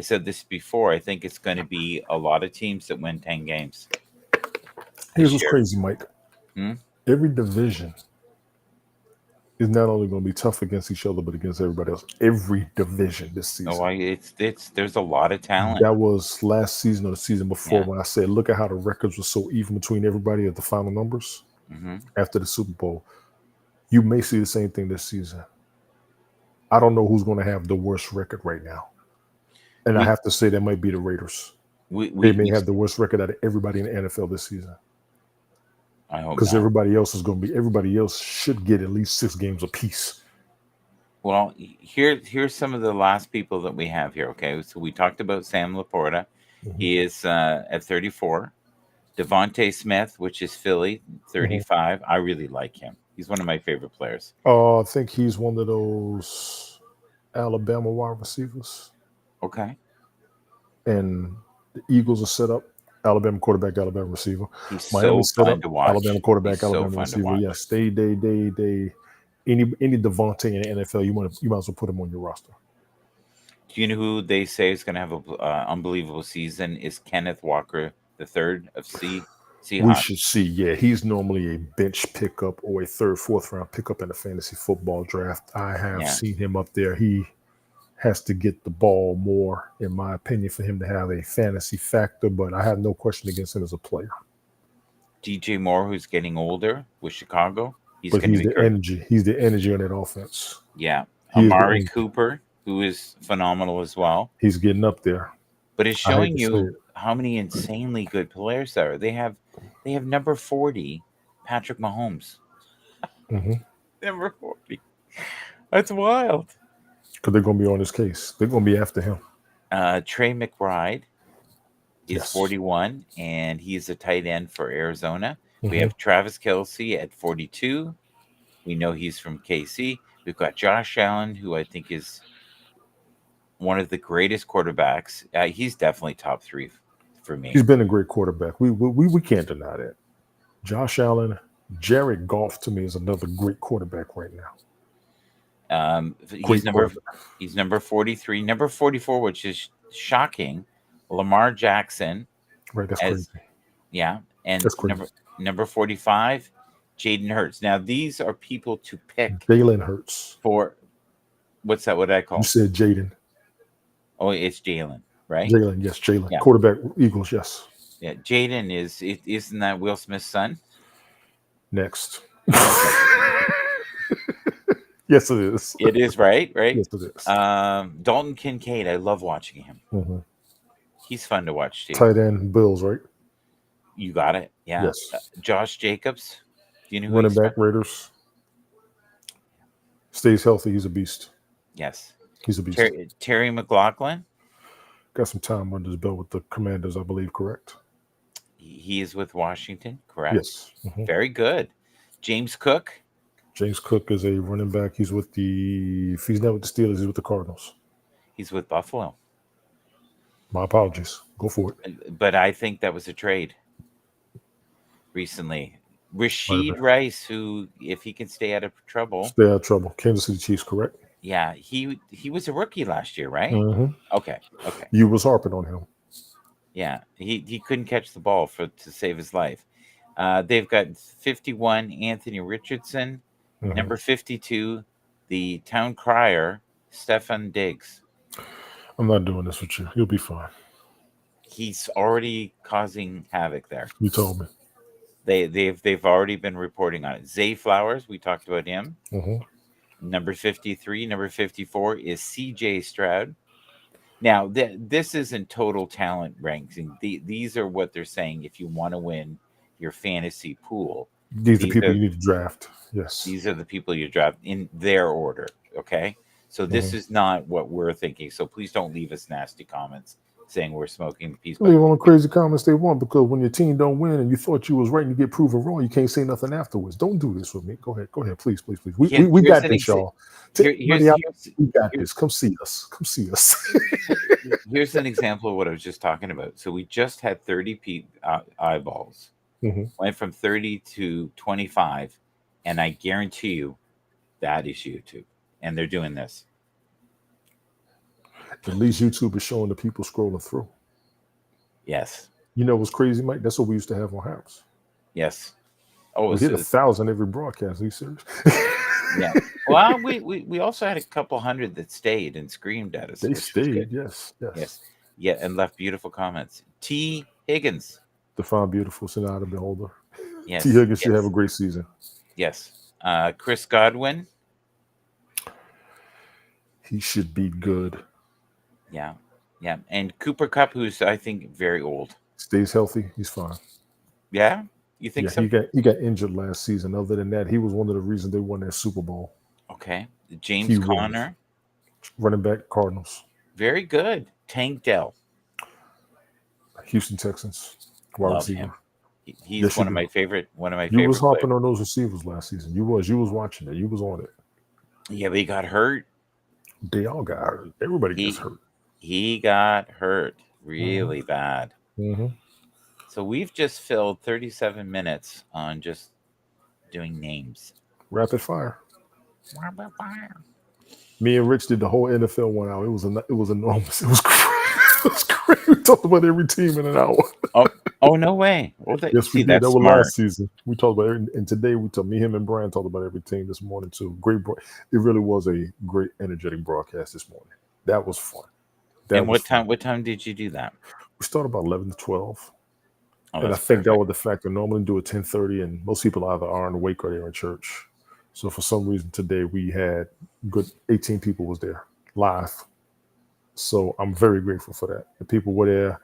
Speaker 1: said this before. I think it's going to be a lot of teams that win 10 games
Speaker 3: Here's
Speaker 1: this
Speaker 3: what's
Speaker 1: year.
Speaker 3: crazy, Mike.
Speaker 1: Hmm?
Speaker 3: Every division is not only going to be tough against each other, but against everybody else. Every division this season.
Speaker 1: Oh, it's there's a lot of talent.
Speaker 3: That was last season or the season before
Speaker 1: Yeah.
Speaker 3: when I said, look at how the records were so even between everybody at the final numbers
Speaker 1: Hmm.
Speaker 3: after the Super Bowl. You may see the same thing this season. I don't know who's going to have the worst record right now. And I
Speaker 1: We
Speaker 3: have to say that might be the Raiders.
Speaker 1: we
Speaker 3: They
Speaker 1: we,
Speaker 3: may
Speaker 1: we
Speaker 3: have the worst record out of everybody in the NFL this season.
Speaker 1: I hope
Speaker 3: Because
Speaker 1: not.
Speaker 3: everybody else should get at least 6 games apiece.
Speaker 1: Well, here's some of the last people that we have here. Okay, so we talked about Sam Laporta.
Speaker 3: Mhm.
Speaker 1: He is at 34. Devontae Smith, which is Philly, 35. I really like him. He's one of my favorite players.
Speaker 3: I think he's one of those Alabama wide receivers.
Speaker 1: Okay,
Speaker 3: And the Eagles are set up. Alabama quarterback, Alabama receiver.
Speaker 1: he's
Speaker 3: Miami
Speaker 1: so
Speaker 3: set up.
Speaker 1: fun to watch.
Speaker 3: Alabama quarterback,
Speaker 1: He's so
Speaker 3: Alabama
Speaker 1: fun to
Speaker 3: receiver.
Speaker 1: watch.
Speaker 3: Yes, they any Devontae in the NFL, you might as well put him on your roster.
Speaker 1: Do you know who they say is going to have an unbelievable season? Is Kenneth Walker the third of
Speaker 3: We
Speaker 1: Seahawks?
Speaker 3: should see. Yeah, he's normally a bench pickup or a third, fourth round pickup in a fantasy football draft. I have
Speaker 1: Yeah.
Speaker 3: seen him up there. He has to get the ball more, in my opinion, for him to have a fantasy factor. But I have no question against him as a player.
Speaker 1: DJ Moore, who's getting older with Chicago, he's
Speaker 3: But
Speaker 1: going to
Speaker 3: he's
Speaker 1: be
Speaker 3: the
Speaker 1: great.
Speaker 3: energy. He's the energy on that offense.
Speaker 1: Yeah.
Speaker 3: He is the
Speaker 1: Amari
Speaker 3: energy.
Speaker 1: Cooper, who is phenomenal as well.
Speaker 3: He's getting up there.
Speaker 1: But it's
Speaker 3: I hate
Speaker 1: showing
Speaker 3: to say
Speaker 1: you
Speaker 3: it.
Speaker 1: how many insanely good players there are. They have number 40, Patrick Mahomes.
Speaker 3: Mm-hmm.
Speaker 1: Number 40. That's wild.
Speaker 3: Because they're going to be on his case. They're going to be after him.
Speaker 1: Trey McBride is
Speaker 3: Yes.
Speaker 1: 41, and he's a tight end for Arizona. We
Speaker 3: Mhm.
Speaker 1: have Travis Kelsey at 42. We know he's from KC. We've got Josh Allen, who I think is one of the greatest quarterbacks. He's definitely top 3 for me.
Speaker 3: He's been a great quarterback. We can't deny that. Josh Allen, Jared Goff to me is another great quarterback right now.
Speaker 1: He's
Speaker 3: Great quarterback.
Speaker 1: he's number 43, number 44, which is shocking. Lamar Jackson,
Speaker 3: Right, that's
Speaker 1: as
Speaker 3: crazy.
Speaker 1: yeah, and
Speaker 3: That's crazy.
Speaker 1: number 45, Jaden Hurts. Now these are people to pick
Speaker 3: Jalen Hurts.
Speaker 1: for what's that? What did I call?
Speaker 3: You said Jaden.
Speaker 1: Oh, it's Jalen, right?
Speaker 3: Jalen, yes, Jalen.
Speaker 1: Yeah.
Speaker 3: Quarterback, Eagles, yes.
Speaker 1: Yeah, Jaden isn't that Will Smith's son?
Speaker 3: Next.
Speaker 1: Okay.
Speaker 3: Yes, it is.
Speaker 1: It is, right?
Speaker 3: Yes, it is.
Speaker 1: Dalton Kincaid, I love watching him.
Speaker 3: Mhm.
Speaker 1: He's fun to watch too.
Speaker 3: Tight end, Bills, right?
Speaker 1: You got it. Yeah.
Speaker 3: Yes.
Speaker 1: Josh Jacobs. Do you know who
Speaker 3: Running
Speaker 1: he's
Speaker 3: back, Raiders. Stays healthy. He's a beast.
Speaker 1: Yes.
Speaker 3: He's a beast.
Speaker 1: Terry McLaughlin.
Speaker 3: Got some time under his belt with the Commanders, I believe, correct?
Speaker 1: He is with Washington, correct?
Speaker 3: Yes. Mhm.
Speaker 1: Very good. James Cook.
Speaker 3: James Cook is a running back. He's with if he's not with the Steelers, he's with the Cardinals.
Speaker 1: He's with Buffalo.
Speaker 3: My apologies. Go for it.
Speaker 1: But I think that was a trade recently. Rasheed
Speaker 3: been.
Speaker 1: Rice, who, if he can stay out of trouble,
Speaker 3: Stay out of trouble. Kansas City Chiefs, correct?
Speaker 1: yeah, he was a rookie last year, right?
Speaker 3: Mhm.
Speaker 1: Okay.
Speaker 3: You was harping on him.
Speaker 1: Yeah, he couldn't catch the ball to save his life. They've got 51 Anthony Richardson,
Speaker 3: Mhm.
Speaker 1: number 52 the town crier Stefan Diggs.
Speaker 3: I'm not doing this with you. You'll be fine.
Speaker 1: He's already causing havoc there.
Speaker 3: You told me.
Speaker 1: They've already been reporting on it. Zay Flowers, we talked about him.
Speaker 3: Hmm.
Speaker 1: Number 53, number 54 is CJ Stroud. Now, this isn't total talent ranking. These are what they're saying if you want to win your fantasy pool.
Speaker 3: These are
Speaker 1: These
Speaker 3: people
Speaker 1: are
Speaker 3: you need to draft. Yes.
Speaker 1: these are the people you draft in their order. Okay, so this
Speaker 3: Hmm.
Speaker 1: is not what we're thinking. So please don't leave us nasty comments saying we're smoking the peace. But
Speaker 3: Leave all the crazy comments they want because when your team don't win and you thought you was right and you get proven wrong, you can't say nothing afterwards. Don't do this with me. Go ahead. Go ahead. Please, please, please. We
Speaker 1: here's
Speaker 3: got
Speaker 1: an
Speaker 3: this, y'all.
Speaker 1: here,
Speaker 3: Take money out.
Speaker 1: here's
Speaker 3: We got
Speaker 1: here,
Speaker 3: this. Come see us. Come see us.
Speaker 1: here's an example of what I was just talking about. So we just had 30 eyeballs,
Speaker 3: Hmm.
Speaker 1: went from 30 to 25, and I guarantee you that is YouTube, and they're doing this.
Speaker 3: At least YouTube is showing the people scrolling through.
Speaker 1: Yes,
Speaker 3: You know what's crazy, Mike? That's what we used to have on House.
Speaker 1: yes. Oh,
Speaker 3: We hit 1,000 every broadcast. Are you serious?
Speaker 1: yeah. Well, we also had a couple hundred that stayed and screamed at us,
Speaker 3: They
Speaker 1: which was good.
Speaker 3: stayed. Yes. Yes.
Speaker 1: Yes, yeah, and left beautiful comments. T. Higgins.
Speaker 3: Define beautiful, Sonata Beholder. T.
Speaker 1: Yes,
Speaker 3: Higgins should have a
Speaker 1: yes,
Speaker 3: great season.
Speaker 1: yes. Chris Godwin.
Speaker 3: He should be good.
Speaker 1: Yeah, yeah. And Cooper Cup, who's I think very old.
Speaker 3: Stays healthy. He's fine.
Speaker 1: Yeah, you think
Speaker 3: Yeah,
Speaker 1: so?
Speaker 3: he got injured last season. Other than that, he was one of the reasons they won that Super Bowl.
Speaker 1: Okay.
Speaker 3: He
Speaker 1: James
Speaker 3: was
Speaker 1: Conner.
Speaker 3: running back Cardinals,
Speaker 1: Very good. Tank Dell.
Speaker 3: Houston Texans, wide
Speaker 1: Love
Speaker 3: receiver.
Speaker 1: him. He's
Speaker 3: Yes, you
Speaker 1: one of
Speaker 3: do.
Speaker 1: my favorite
Speaker 3: You was
Speaker 1: players.
Speaker 3: hopping on those receivers last season. You was watching it. You was on it.
Speaker 1: Yeah, but he got hurt.
Speaker 3: They all got hurt. Everybody gets
Speaker 1: He
Speaker 3: hurt.
Speaker 1: he got hurt
Speaker 3: Hmm.
Speaker 1: really bad.
Speaker 3: Hmm.
Speaker 1: So we've just filled 37 minutes on just doing names.
Speaker 3: Rapid fire. Me and Rich did the whole NFL 1 hour. It was enormous. It was great. It was great. We talked about every team in an hour.
Speaker 1: Oh no way. Well,
Speaker 3: Yes, we
Speaker 1: see,
Speaker 3: did.
Speaker 1: that's
Speaker 3: That was
Speaker 1: smart.
Speaker 3: last season. We talked about it, and today me, him, and Brian talked about every team this morning too. It really was a great, energetic broadcast this morning. That was fun. That
Speaker 1: And
Speaker 3: was
Speaker 1: what
Speaker 3: fun.
Speaker 1: time? What time did you do that?
Speaker 3: We started about 11 to 12,
Speaker 1: Oh,
Speaker 3: and I
Speaker 1: that's
Speaker 3: think that
Speaker 1: perfect.
Speaker 3: was the factor. Normally do it 10:30, and most people either are in wake or they're in church. So for some reason today we had good 18 people was there live. So I'm very grateful for that. The people were there.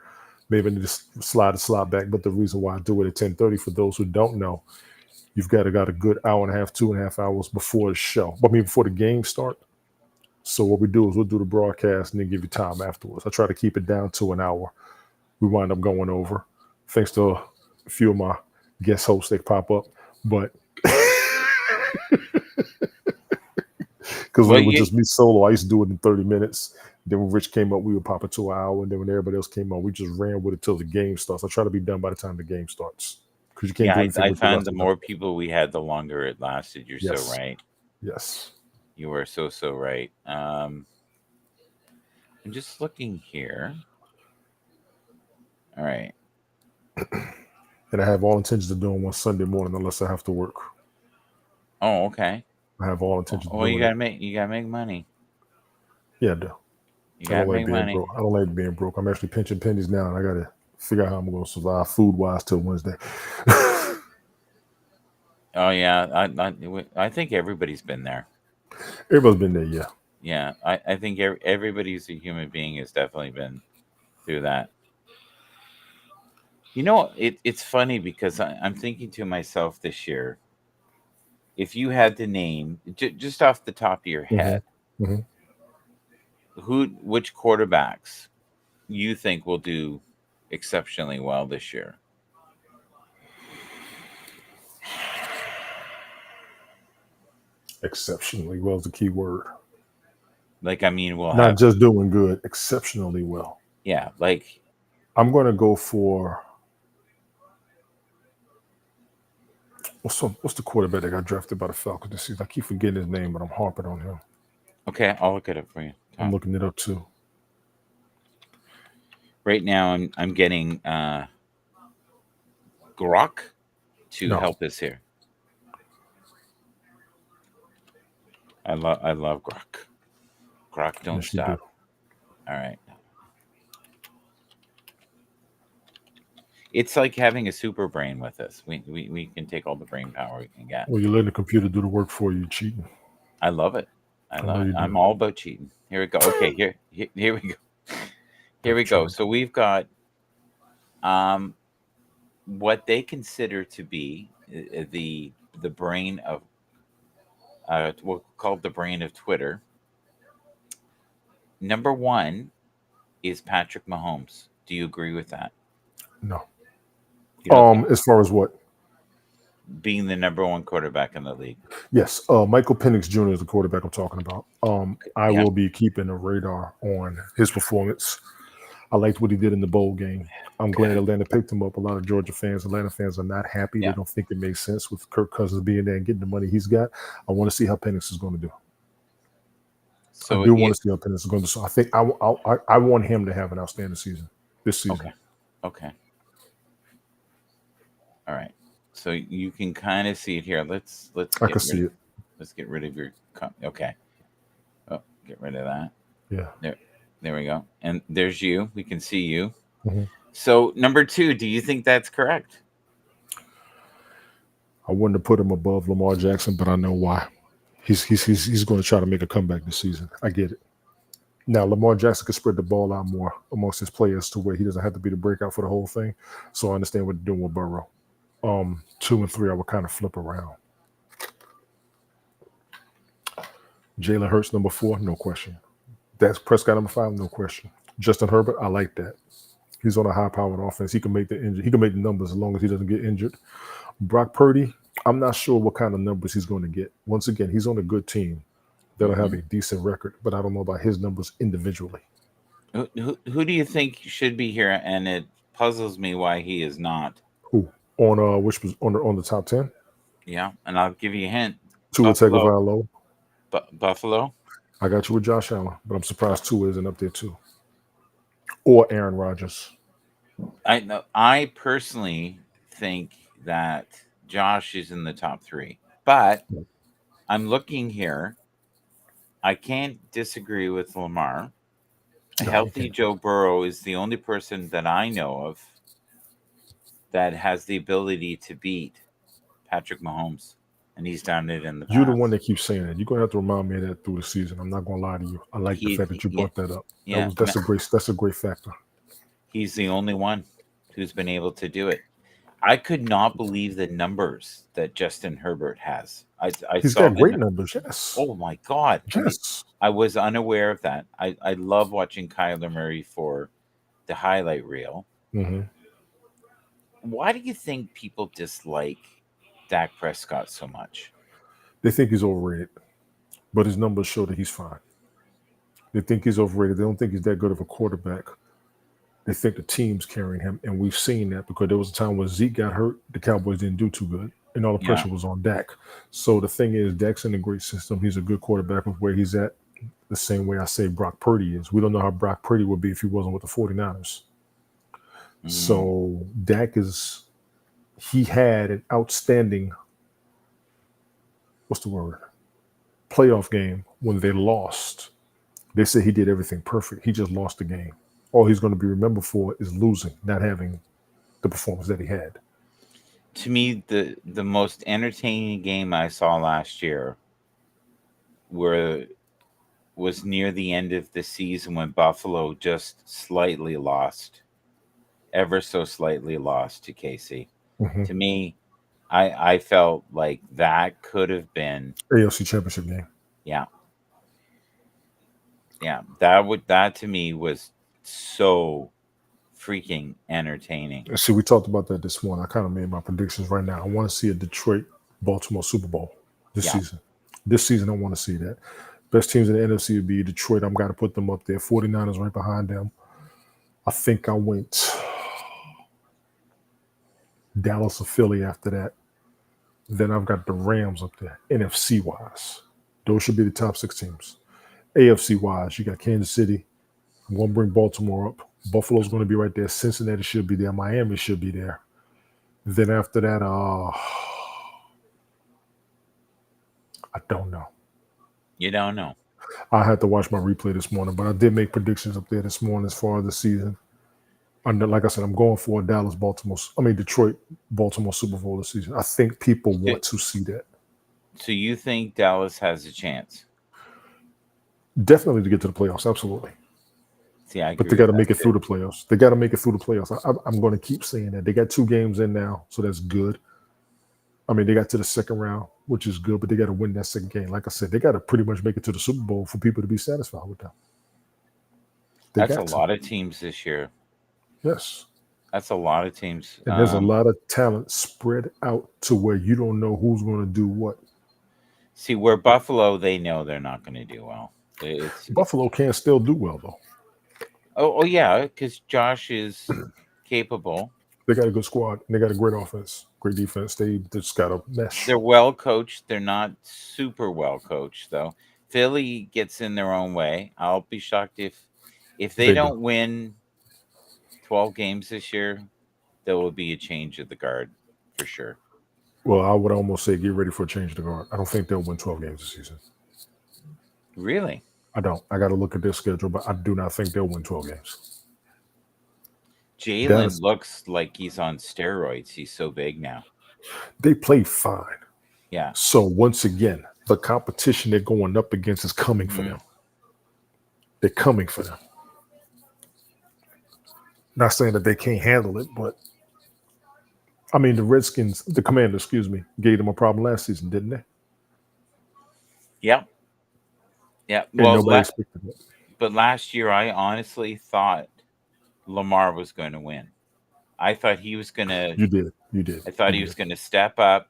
Speaker 3: Maybe I need to slide back, but the reason why I do it at 10:30 for those who don't know, you've got a good hour and a half, 2.5 hours before the show. I mean, before the game start. So what we do is we'll do the broadcast and then give you time afterwards. I try to keep it down to an hour. We wind up going over, thanks to a few of my guest hosts that pop up. But because when
Speaker 1: Well,
Speaker 3: it would
Speaker 1: you
Speaker 3: just be solo, I used to do it in 30 minutes. Then when Rich came up, we would pop it to an hour. And then when everybody else came on, we just ran with it till the game starts. I try to be done by the time the game starts because you can't
Speaker 1: yeah,
Speaker 3: do anything
Speaker 1: I
Speaker 3: with the
Speaker 1: found
Speaker 3: rest
Speaker 1: the
Speaker 3: of them.
Speaker 1: more people we had, the longer it lasted. You're so
Speaker 3: Yes.
Speaker 1: right.
Speaker 3: Yes.
Speaker 1: You are so right. I'm just looking here. All right.
Speaker 3: And I have all intentions of doing one Sunday morning unless I have to work.
Speaker 1: Oh, okay.
Speaker 3: I have all intentions of
Speaker 1: Well,
Speaker 3: doing it.
Speaker 1: you gotta make money.
Speaker 3: Yeah, I do.
Speaker 1: You
Speaker 3: I don't
Speaker 1: gotta
Speaker 3: like
Speaker 1: make
Speaker 3: being
Speaker 1: money.
Speaker 3: broke. I don't like being broke. I'm actually pinching pennies now, and I got to figure out how I'm going to survive food wise till Wednesday.
Speaker 1: Oh yeah, I think everybody's been there.
Speaker 3: Everybody's been there, yeah.
Speaker 1: Yeah, I think everybody who's a human being has definitely been through that. You know, it's funny because I'm thinking to myself this year, if you had to name just off the top of your
Speaker 3: Hmm.
Speaker 1: head,
Speaker 3: Hmm.
Speaker 1: which quarterbacks you think will do exceptionally well this year?
Speaker 3: Exceptionally well is the key word.
Speaker 1: Like, I mean, we'll
Speaker 3: Not
Speaker 1: have,
Speaker 3: just doing good, exceptionally well.
Speaker 1: yeah, like,
Speaker 3: I'm going to go for what's the quarterback that got drafted by the Falcons this season? I keep forgetting his name, but I'm harping on him.
Speaker 1: okay, I'll look it up for you.
Speaker 3: I'm
Speaker 1: Tom.
Speaker 3: looking it up too.
Speaker 1: Right now, I'm getting Grok to
Speaker 3: No,
Speaker 1: help us here. I love Grok. Grok, don't
Speaker 3: yes, you do.
Speaker 1: stop. All right. It's like having a super brain with us. We can take all the brain power we can get.
Speaker 3: Well, you're letting the computer do the work for you, cheating.
Speaker 1: I love it. I
Speaker 3: I
Speaker 1: love
Speaker 3: know
Speaker 1: it.
Speaker 3: you do.
Speaker 1: I'm all about cheating. Here we go. Okay, here we go. Here
Speaker 3: Never
Speaker 1: we go.
Speaker 3: tried.
Speaker 1: So we've got um what they consider to be the brain of we'll call it the brain of Twitter. Number one is Patrick Mahomes. Do you agree with that?
Speaker 3: No.
Speaker 1: You don't think
Speaker 3: As far as what?
Speaker 1: being the number one quarterback in the league?
Speaker 3: Yes, Michael Penix Jr. is the quarterback I'm talking about. I
Speaker 1: Yeah,
Speaker 3: will be keeping a radar on his performance. I liked what he did in the bowl game. I'm glad Atlanta picked him up. A lot of Georgia fans, Atlanta fans are not happy. They
Speaker 1: yeah.
Speaker 3: don't think it makes sense with Kirk Cousins being there and getting the money he's got. I want to see how Penix is going to do. I
Speaker 1: So
Speaker 3: do want
Speaker 1: it
Speaker 3: to see how Penix is going to do. So I think I want him to have an outstanding season this season.
Speaker 1: okay, okay, all right. So you can kind of see it here. Let's
Speaker 3: I
Speaker 1: get
Speaker 3: can
Speaker 1: rid
Speaker 3: see
Speaker 1: of
Speaker 3: it.
Speaker 1: let's get rid of your okay. Oh, get rid of that.
Speaker 3: Yeah.
Speaker 1: There we go. And there's you. We can see you.
Speaker 3: Mhm.
Speaker 1: So number two, do you think that's correct?
Speaker 3: I wouldn't have put him above Lamar Jackson, but I know why. He's going to try to make a comeback this season. I get it. Now Lamar Jackson could spread the ball out more amongst his players to where he doesn't have to be the breakout for the whole thing. So I understand what they're doing with Burrow. 2 and 3, I would kind of flip around. Jalen Hurts number 4, no question. Dak Prescott number 5, no question. Justin Herbert, I like that. He's on a high-powered offense. He can make the numbers as long as he doesn't get injured. Brock Purdy, I'm not sure what kind of numbers he's going to get. Once again, he's on a good team that'll have
Speaker 1: Hmm.
Speaker 3: a decent record, but I don't know about his numbers individually.
Speaker 1: Who do you think should be here? And it puzzles me why he is not.
Speaker 3: Who on which was on the top 10?
Speaker 1: Yeah, and I'll give you a hint.
Speaker 3: Tua
Speaker 1: Buffalo,
Speaker 3: Tagovailoa.
Speaker 1: Buffalo.
Speaker 3: I got you with Josh Allen, but I'm surprised Tua isn't up there too. Or Aaron Rodgers.
Speaker 1: I know. I personally think that Josh is in the top three, but I'm looking here. I can't disagree with Lamar. A
Speaker 3: No, you
Speaker 1: healthy
Speaker 3: can't.
Speaker 1: Joe Burrow is the only person that I know of that has the ability to beat Patrick Mahomes, and he's done it in the
Speaker 3: You're the
Speaker 1: past.
Speaker 3: one that keeps saying that. You're gonna have to remind me of that through the season. I'm not gonna lie to you. I like the fact that you
Speaker 1: Yeah,
Speaker 3: brought that up.
Speaker 1: yeah.
Speaker 3: That's a great factor.
Speaker 1: He's the only one who's been able to do it. I could not believe the numbers that Justin Herbert has. I
Speaker 3: He's
Speaker 1: saw
Speaker 3: got
Speaker 1: the
Speaker 3: great numbers. Yes.
Speaker 1: oh my god! I mean,
Speaker 3: Yes.
Speaker 1: I was unaware of that. I love watching Kyler Murray for the highlight reel.
Speaker 3: Hmm.
Speaker 1: Why do you think people dislike Dak Prescott so much?
Speaker 3: They think he's overrated, but his numbers show that he's fine. They think he's overrated. They don't think he's that good of a quarterback. They think the team's carrying him, and we've seen that because there was a time when Zeke got hurt, the Cowboys didn't do too good, and all the
Speaker 1: Yeah.
Speaker 3: pressure was on Dak. So the thing is, Dak's in a great system. He's a good quarterback with where he's at. The same way I say Brock Purdy is. We don't know how Brock Purdy would be if he wasn't with the 49ers.
Speaker 1: Mm,
Speaker 3: So Dak he had an outstanding, what's the word, playoff game when they lost. They said he did everything perfect. He just lost the game. All he's going to be remembered for is losing, not having the performance that he had.
Speaker 1: to me, the most entertaining game I saw last year were was near the end of the season when Buffalo just slightly lost, ever so slightly lost to KC.
Speaker 3: Mhm.
Speaker 1: To me, I felt like that could have been
Speaker 3: AFC Championship game.
Speaker 1: yeah, yeah, that to me was so freaking entertaining.
Speaker 3: And see, we talked about that this morning. I kind of made my predictions right now. I want to see a Detroit Baltimore Super Bowl this
Speaker 1: Yeah.
Speaker 3: season. This season, I want to see that. Best teams in the NFC would be Detroit. I'm got to put them up there. 49ers right behind them. I think I went Dallas or Philly after that. Then I've got the Rams up there, NFC wise. Those should be the top 6 teams. AFC wise, you got Kansas City. I'm going to bring Baltimore up. Buffalo's going to be right there. Cincinnati should be there. Miami should be there. Then after that, I don't know.
Speaker 1: You don't know.
Speaker 3: I had to watch my replay this morning, but I did make predictions up there this morning as far as the season. And like I said, I'm going for a Detroit, Baltimore Super Bowl this season. I think people
Speaker 1: So,
Speaker 3: want to see that.
Speaker 1: so you think Dallas has a chance?
Speaker 3: Definitely to get to the playoffs, absolutely.
Speaker 1: See, I
Speaker 3: But
Speaker 1: agree
Speaker 3: they got
Speaker 1: with
Speaker 3: to make
Speaker 1: that
Speaker 3: it through
Speaker 1: too.
Speaker 3: the playoffs. They got to make it through the playoffs. I'm going to keep saying that. They got 2 games in now, so that's good. I mean, they got to the second round, which is good, but they got to win that second game. Like I said, they got to pretty much make it to the Super Bowl for people to be satisfied with them. They
Speaker 1: That's a
Speaker 3: got to.
Speaker 1: lot of teams this year.
Speaker 3: Yes.
Speaker 1: That's a lot of teams.
Speaker 3: And there's a lot of talent spread out to where you don't know who's going to do what.
Speaker 1: See, where Buffalo, they know they're not going to do well. It's
Speaker 3: Buffalo can still do well, though.
Speaker 1: oh yeah, because Josh is capable.
Speaker 3: They got a good squad. And they got a great offense, great defense. They just got a mesh.
Speaker 1: They're well coached. They're not super well coached though. Philly gets in their own way. I'll be shocked if they
Speaker 3: They do.
Speaker 1: don't win 12 games this year. There will be a change of the guard for sure.
Speaker 3: Well, I would almost say get ready for a change of the guard. I don't think they'll win 12 games this season.
Speaker 1: Really?
Speaker 3: I don't. I got to look at their schedule, but I do not think they'll win 12 games.
Speaker 1: Jalen
Speaker 3: Dallas,
Speaker 1: looks like he's on steroids. He's so big now.
Speaker 3: they play fine.
Speaker 1: Yeah.
Speaker 3: So once again, the competition they're going up against is coming for
Speaker 1: Mhm.
Speaker 3: them. They're coming for them. Not saying that they can't handle it, but I mean, the Commander, gave them a problem last season, didn't they?
Speaker 1: Yep. Yeah.
Speaker 3: And
Speaker 1: Well,
Speaker 3: nobody expected it.
Speaker 1: but last year I honestly thought Lamar was going to win. I thought he was going to.
Speaker 3: You did. You did.
Speaker 1: I thought
Speaker 3: You
Speaker 1: he was
Speaker 3: did.
Speaker 1: going to step up.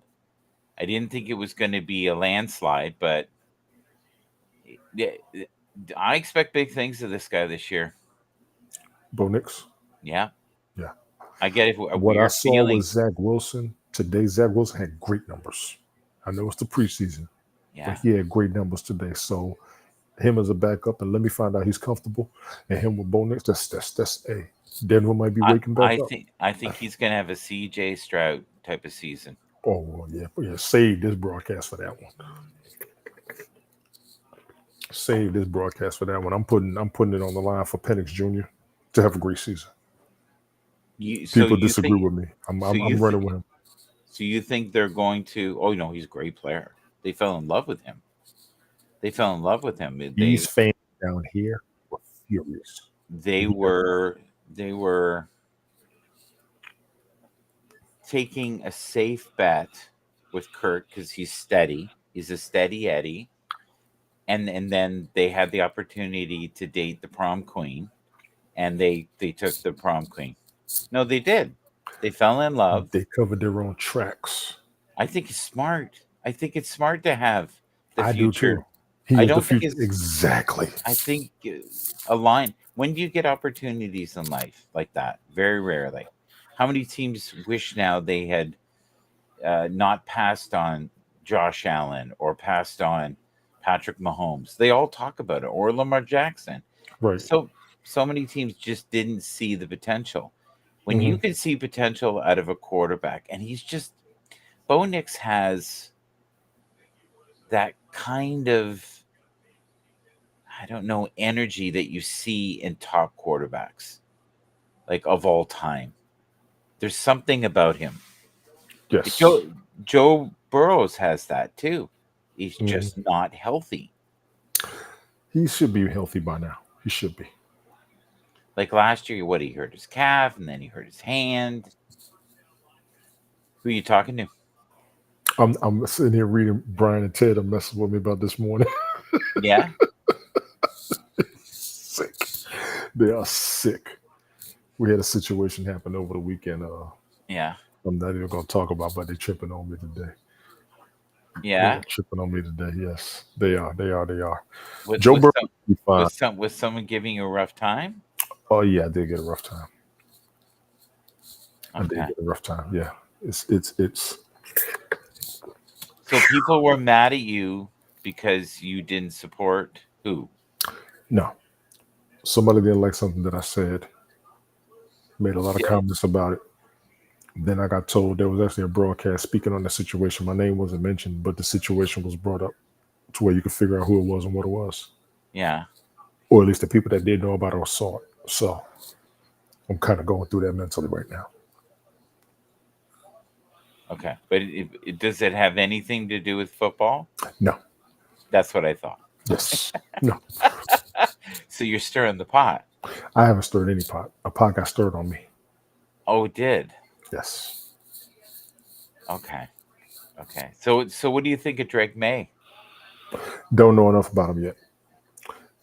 Speaker 1: I didn't think it was going to be a landslide, but yeah, I expect big things of this guy this year.
Speaker 3: Bo Nix.
Speaker 1: Yeah,
Speaker 3: Yeah.
Speaker 1: I get a
Speaker 3: What I
Speaker 1: weird
Speaker 3: saw
Speaker 1: feeling.
Speaker 3: was Zach Wilson today. Zach Wilson had great numbers. I know it's the preseason,
Speaker 1: Yeah,
Speaker 3: but he had great numbers today. So him as a backup, and let me find out he's comfortable. And him with Bo Nix, that's a Denver might be waking back up.
Speaker 1: I think he's going to have a CJ Stroud type of season.
Speaker 3: Oh well, yeah. Save this broadcast for that one. Save this broadcast for that one. I'm putting it on the line for Penix Jr. to have a great season. People disagree with me. I'm running with him.
Speaker 1: So you think they're going to? Oh no, he's a great player. They fell in love with him.
Speaker 3: These fans down here were furious.
Speaker 1: They were taking a safe bet with Kirk because he's steady. He's a steady Eddie. And then they had the opportunity to date the prom queen, and they took the prom queen. No, they did. They fell in love.
Speaker 3: They covered their own tracks.
Speaker 1: I think it's smart. I think it's smart to have the
Speaker 3: I do
Speaker 1: future.
Speaker 3: too. He
Speaker 1: I
Speaker 3: is
Speaker 1: don't
Speaker 3: the
Speaker 1: think
Speaker 3: future.
Speaker 1: it's.
Speaker 3: Exactly.
Speaker 1: I think align. When do you get opportunities in life like that? Very rarely. How many teams wish now they had not passed on Josh Allen or passed on Patrick Mahomes? They all talk about it, or Lamar Jackson.
Speaker 3: Right.
Speaker 1: So many teams just didn't see the potential. When
Speaker 3: Mm-hmm.
Speaker 1: you can see potential out of a quarterback, and he's just Bo Nix has that kind of, I don't know, energy that you see in top quarterbacks, like of all time. There's something about him.
Speaker 3: Yes.
Speaker 1: Joe Burrows has that too. He's
Speaker 3: Mhm.
Speaker 1: just not healthy.
Speaker 3: He should be healthy by now. He should be.
Speaker 1: Like last year, he hurt his calf, and then he hurt his hand. Who are you talking to?
Speaker 3: I'm sitting here reading Brian and Ted are messing with me about this morning.
Speaker 1: Yeah.
Speaker 3: Sick. They are sick. We had a situation happen over the weekend.
Speaker 1: Yeah.
Speaker 3: I'm not even going to talk about, but they're tripping on me today.
Speaker 1: Yeah.
Speaker 3: They're tripping on me today. Yes, they are.
Speaker 1: Was,
Speaker 3: Joe
Speaker 1: was,
Speaker 3: Burrow
Speaker 1: some,
Speaker 3: will be fine.
Speaker 1: was someone giving you a rough time?
Speaker 3: Oh yeah, I did get a rough time. I did
Speaker 1: Okay.
Speaker 3: get a rough time. Yeah, it's.
Speaker 1: So people were mad at you because you didn't support who?
Speaker 3: No, somebody didn't like something that I said Made a lot of
Speaker 1: Did.
Speaker 3: comments about it. Then I got told there was actually a broadcast speaking on the situation. My name wasn't mentioned, but the situation was brought up to where you could figure out who it was and what it was,
Speaker 1: Yeah.
Speaker 3: or at least the people that did know about it saw it. So I'm kind of going through that mentally right now.
Speaker 1: Okay. But does it have anything to do with football?
Speaker 3: No.
Speaker 1: That's what I thought.
Speaker 3: Yes. No.
Speaker 1: So you're stirring the pot.
Speaker 3: I haven't stirred any pot. A pot got stirred on me.
Speaker 1: Oh, it did.
Speaker 3: Yes.
Speaker 1: Okay. Okay. So what do you think of Drake May?
Speaker 3: Don't know enough about him yet.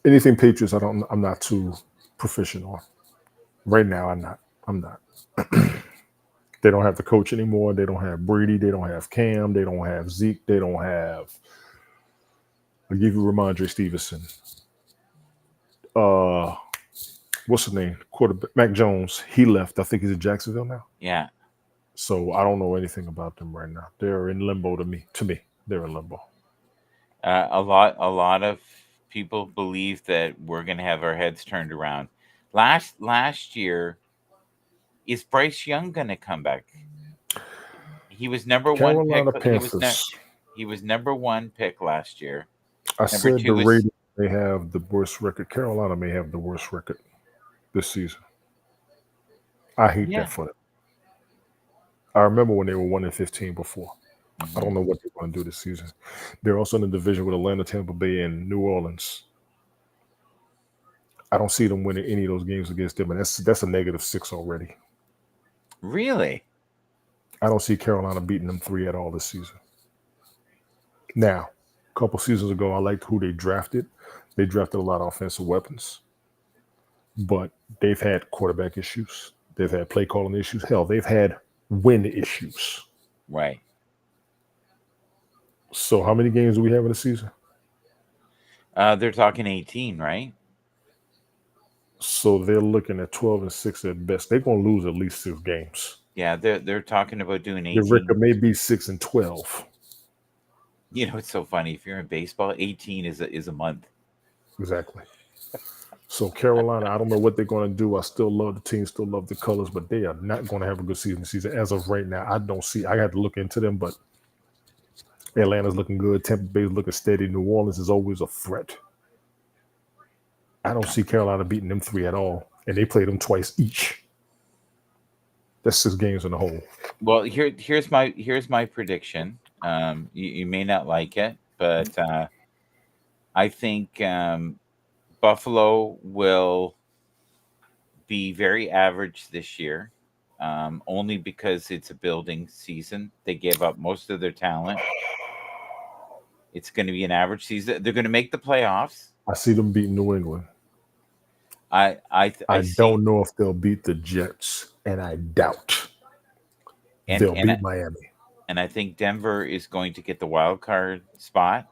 Speaker 3: Anything Patriots, I'm not too proficient on. Right now, I'm not. They don't have the coach anymore. They don't have Brady. They don't have Cam. They don't have Zeke. They don't have. I'll give you Ramondre Stevenson. What's his name? Quarterback Mac Jones. He left. I think he's in Jacksonville now.
Speaker 1: Yeah.
Speaker 3: So I don't know anything about them right now. They're in limbo to me. They're in limbo.
Speaker 1: A lot of people believe that we're going to have our heads turned around. Last year, is Bryce Young going to come back? He was number one pick.
Speaker 3: Carolina Panthers.
Speaker 1: He was number one pick last year.
Speaker 3: I
Speaker 1: Number
Speaker 3: said the
Speaker 1: two was
Speaker 3: Raiders may have the worst record. Carolina may have the worst record this season. I hate
Speaker 1: yeah.
Speaker 3: that for them. I remember when they were 1-15 before. I don't
Speaker 1: Mhm.
Speaker 3: know what they're going to do this season. They're also in the division with Atlanta, Tampa Bay, and New Orleans. I don't see them winning any of those games against them, and that's a -6 already.
Speaker 1: Really?
Speaker 3: I don't see Carolina beating them 3 at all this season. Now, a couple seasons ago, I liked who they drafted. They drafted a lot of offensive weapons, but they've had quarterback issues. They've had play calling issues. Hell, they've had win issues.
Speaker 1: Right.
Speaker 3: So, how many games do we have in the season?
Speaker 1: They're talking 18, right?
Speaker 3: So they're looking at 12-6 at best. They're going to lose at least 6 games.
Speaker 1: Yeah, they're talking about doing
Speaker 3: The
Speaker 1: 18.
Speaker 3: record may be 6-12.
Speaker 1: You know, it's so funny. If you're in baseball, 18 is a month.
Speaker 3: Exactly. So Carolina, I don't know what they're going to do. I still love the team, still love the colors, but they are not going to have a good season. As of right now, I don't see. I had to look into them, but Atlanta's looking good. Tampa Bay's looking steady. New Orleans is always a threat. I don't see Carolina beating them 3 at all, and they play them twice each. That's 6 games in the whole.
Speaker 1: Well, here's my prediction. You may not like it, but I think Buffalo will be very average this year, only because it's a building season. They gave up most of their talent. It's going to be an average season. They're going to make the playoffs.
Speaker 3: I see them beating New England.
Speaker 1: I see,
Speaker 3: don't know if they'll beat the Jets, and I doubt they'll beat Miami.
Speaker 1: And I think Denver is going to get the wild card spot,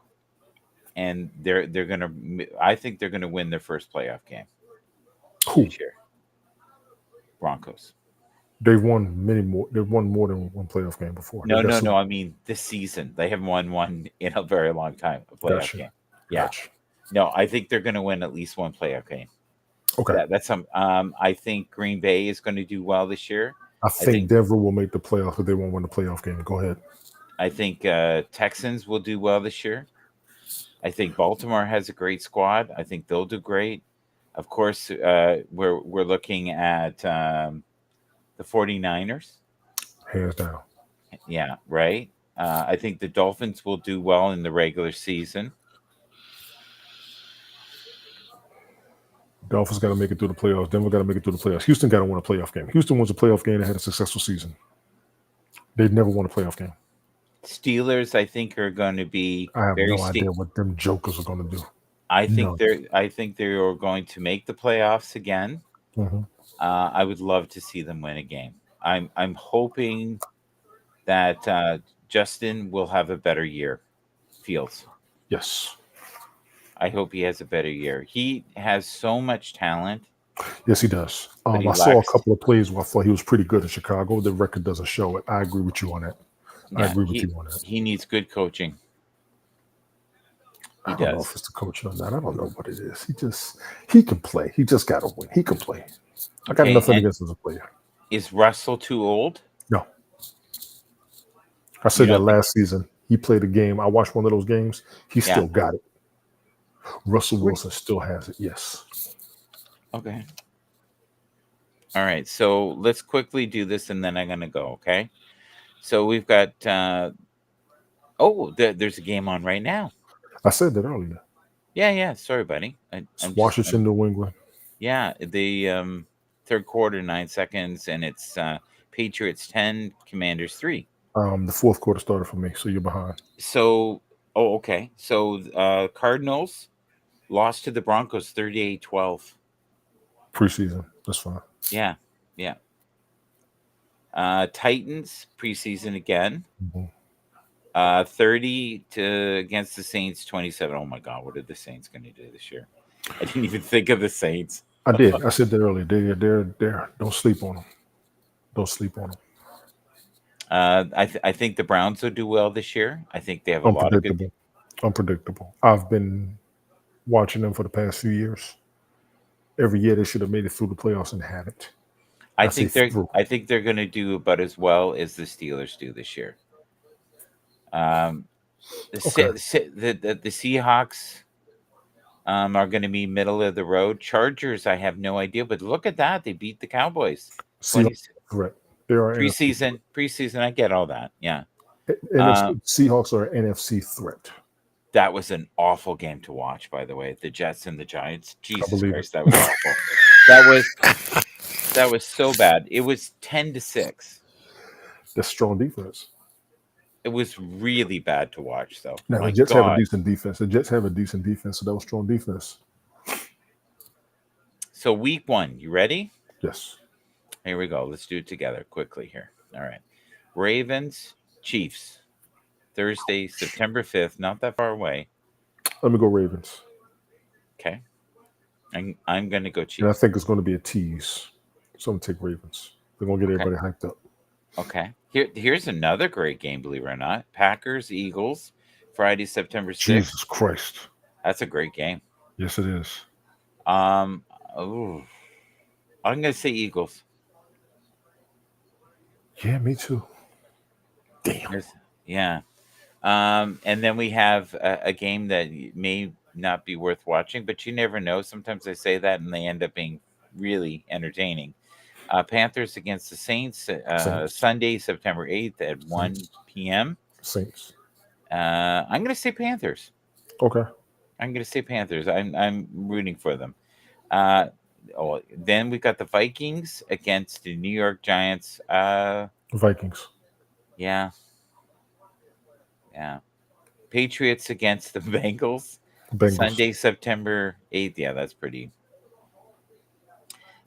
Speaker 1: and they're going to. I think they're going to win their first playoff game.
Speaker 3: Who?
Speaker 1: This year? Broncos.
Speaker 3: They've won many more. They've won more than one playoff game before.
Speaker 1: No. I mean this season. They haven't won one in a very long time. A playoff game. Yeah.
Speaker 3: Gotcha.
Speaker 1: No, I think they're going to win at least one playoff game.
Speaker 3: Okay.
Speaker 1: That's some. I think Green Bay is going to do well this year.
Speaker 3: I think Denver will make the playoffs, but they won't win the playoff game. Go ahead.
Speaker 1: I think Texans will do well this year. I think Baltimore has a great squad. I think they'll do great. Of course, we're looking at the 49ers.
Speaker 3: Hands down.
Speaker 1: Yeah, right. I think the Dolphins will do well in the regular season.
Speaker 3: Dolphins got to make it through the playoffs. Denver got to make it through the playoffs. Houston got to win a playoff game. Houston wins a playoff game and had a successful season. They've never won a playoff game.
Speaker 1: Steelers, I think, are going to be.
Speaker 3: I have no idea what them jokers are going to do.
Speaker 1: I think they are going to make the playoffs again.
Speaker 3: Mm-hmm.
Speaker 1: I would love to see them win a game. I'm hoping that Justin will have a better year. Fields.
Speaker 3: Yes.
Speaker 1: I hope he has a better year. He has so much talent.
Speaker 3: Yes, he does. I saw a couple of plays where I thought he was pretty good in Chicago. The record doesn't show it. I agree with you on that.
Speaker 1: Yeah,
Speaker 3: I agree with you on that.
Speaker 1: He needs good coaching.
Speaker 3: I don't know if it's the coach or not. I don't know what it is. He can play. He just got to win. He can play. I got
Speaker 1: Okay,
Speaker 3: nothing
Speaker 1: and
Speaker 3: against him as a player.
Speaker 1: is Russell too old?
Speaker 3: No, I
Speaker 1: You
Speaker 3: said that
Speaker 1: don't think?
Speaker 3: last season. He played a game. I watched one of those games. He
Speaker 1: Yeah.
Speaker 3: still got it. Russell
Speaker 1: Re-
Speaker 3: Wilson still has it. Yes.
Speaker 1: Okay. All right. So let's quickly do this, and then I'm gonna go. Okay. So we've got. There's a game on right now.
Speaker 3: I said that earlier.
Speaker 1: Yeah, yeah. Sorry, buddy.
Speaker 3: It's Washington, New England.
Speaker 1: Yeah. The third quarter, 9 seconds, and it's Patriots 10, Commanders 3.
Speaker 3: The fourth quarter started for me, so you're behind.
Speaker 1: So, okay. So Cardinals lost to the Broncos 38-12.
Speaker 3: Preseason. That's fine.
Speaker 1: Yeah, yeah. Titans preseason again.
Speaker 3: Mhm.
Speaker 1: 30 to against the Saints 27. Oh my God, what are the Saints going to do this year? I didn't even think of the Saints.
Speaker 3: I did. I said that earlier. They're. Don't sleep on them. Don't sleep on them.
Speaker 1: I think the Browns will do well this year. I think they have a lot of good.
Speaker 3: Unpredictable. Unpredictable. I've been watching them for the past few years. Every year they should have made it through the playoffs and haven't.
Speaker 1: I
Speaker 3: I say
Speaker 1: think they're
Speaker 3: through.
Speaker 1: I think they're going to do about as well as the Steelers do this year. Um,
Speaker 3: Okay.
Speaker 1: the Seahawks are going to be middle of the road. Chargers, I have no idea, but look at that. They beat the Cowboys.
Speaker 3: Seahawks
Speaker 1: 20
Speaker 3: threat. They are NFC.
Speaker 1: preseason. I get all that. Yeah.
Speaker 3: NFC Seahawks are an NFC threat.
Speaker 1: That was an awful game to watch, by the way. The Jets and the Giants.
Speaker 3: I
Speaker 1: Jesus
Speaker 3: believe
Speaker 1: Christ,
Speaker 3: it.
Speaker 1: that was awful. That was so bad. It was 10-6.
Speaker 3: That's strong defense.
Speaker 1: It was really bad to watch, though.
Speaker 3: Now
Speaker 1: My
Speaker 3: the Jets have a
Speaker 1: God.
Speaker 3: decent defense. The Jets have a decent defense, so that was strong defense.
Speaker 1: So week 1, you ready?
Speaker 3: Yes.
Speaker 1: Here we go. Let's do it together quickly here. All right. Ravens, Chiefs. Thursday, September 5th. Not that far away.
Speaker 3: Let me go Ravens.
Speaker 1: Okay. I'm going to go
Speaker 3: And I
Speaker 1: Chiefs.
Speaker 3: think it's going to be a tease. So I'm going to take Ravens. They're going to get
Speaker 1: Okay.
Speaker 3: everybody hyped up.
Speaker 1: Okay. Here's another great game, believe it or not. Packers, Eagles, Friday, September 6th.
Speaker 3: Jesus Christ.
Speaker 1: That's a great game.
Speaker 3: Yes, it is.
Speaker 1: I'm gonna say Eagles.
Speaker 3: Yeah, me too. Damn.
Speaker 1: Yeah. And then we have a game that may not be worth watching, but you never know. Sometimes I say that and they end up being really entertaining. Panthers against the Saints,
Speaker 3: Saints.
Speaker 1: Sunday, September 8th at 1
Speaker 3: Saints.
Speaker 1: p.m.
Speaker 3: Saints.
Speaker 1: I'm going to say Panthers.
Speaker 3: Okay.
Speaker 1: I'm going to say Panthers. I'm rooting for them. Then we've got the Vikings against the New York Giants.
Speaker 3: Vikings.
Speaker 1: Yeah. Yeah. Patriots against the Bengals.
Speaker 3: Bengals.
Speaker 1: Sunday, September 8th. Yeah, that's pretty.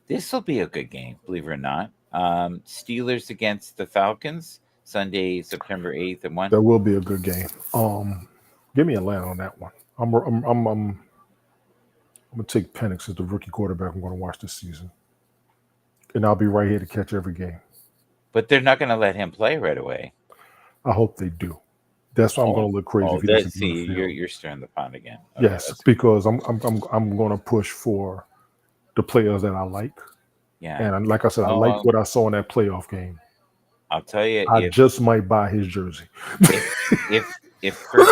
Speaker 1: This will be a good game, believe it or not. Steelers against the Falcons. Sunday, September 8th at 1.
Speaker 3: That will be a good game. Give me Atlanta on that one. I'm gonna take Penix as the rookie quarterback I'm gonna watch this season. And I'll be right here to catch every game.
Speaker 1: But they're not going to let him play right away.
Speaker 3: I hope they do. That's why I'm gonna look crazy if he doesn't
Speaker 1: See,
Speaker 3: get on the field.
Speaker 1: you're stirring the pot again. Okay,
Speaker 3: Yes, because I'm gonna push for the players that I like.
Speaker 1: yeah.
Speaker 3: And like I said, I like what I saw in that playoff game.
Speaker 1: I'll tell you,
Speaker 3: I just might buy his jersey.
Speaker 1: if Kirk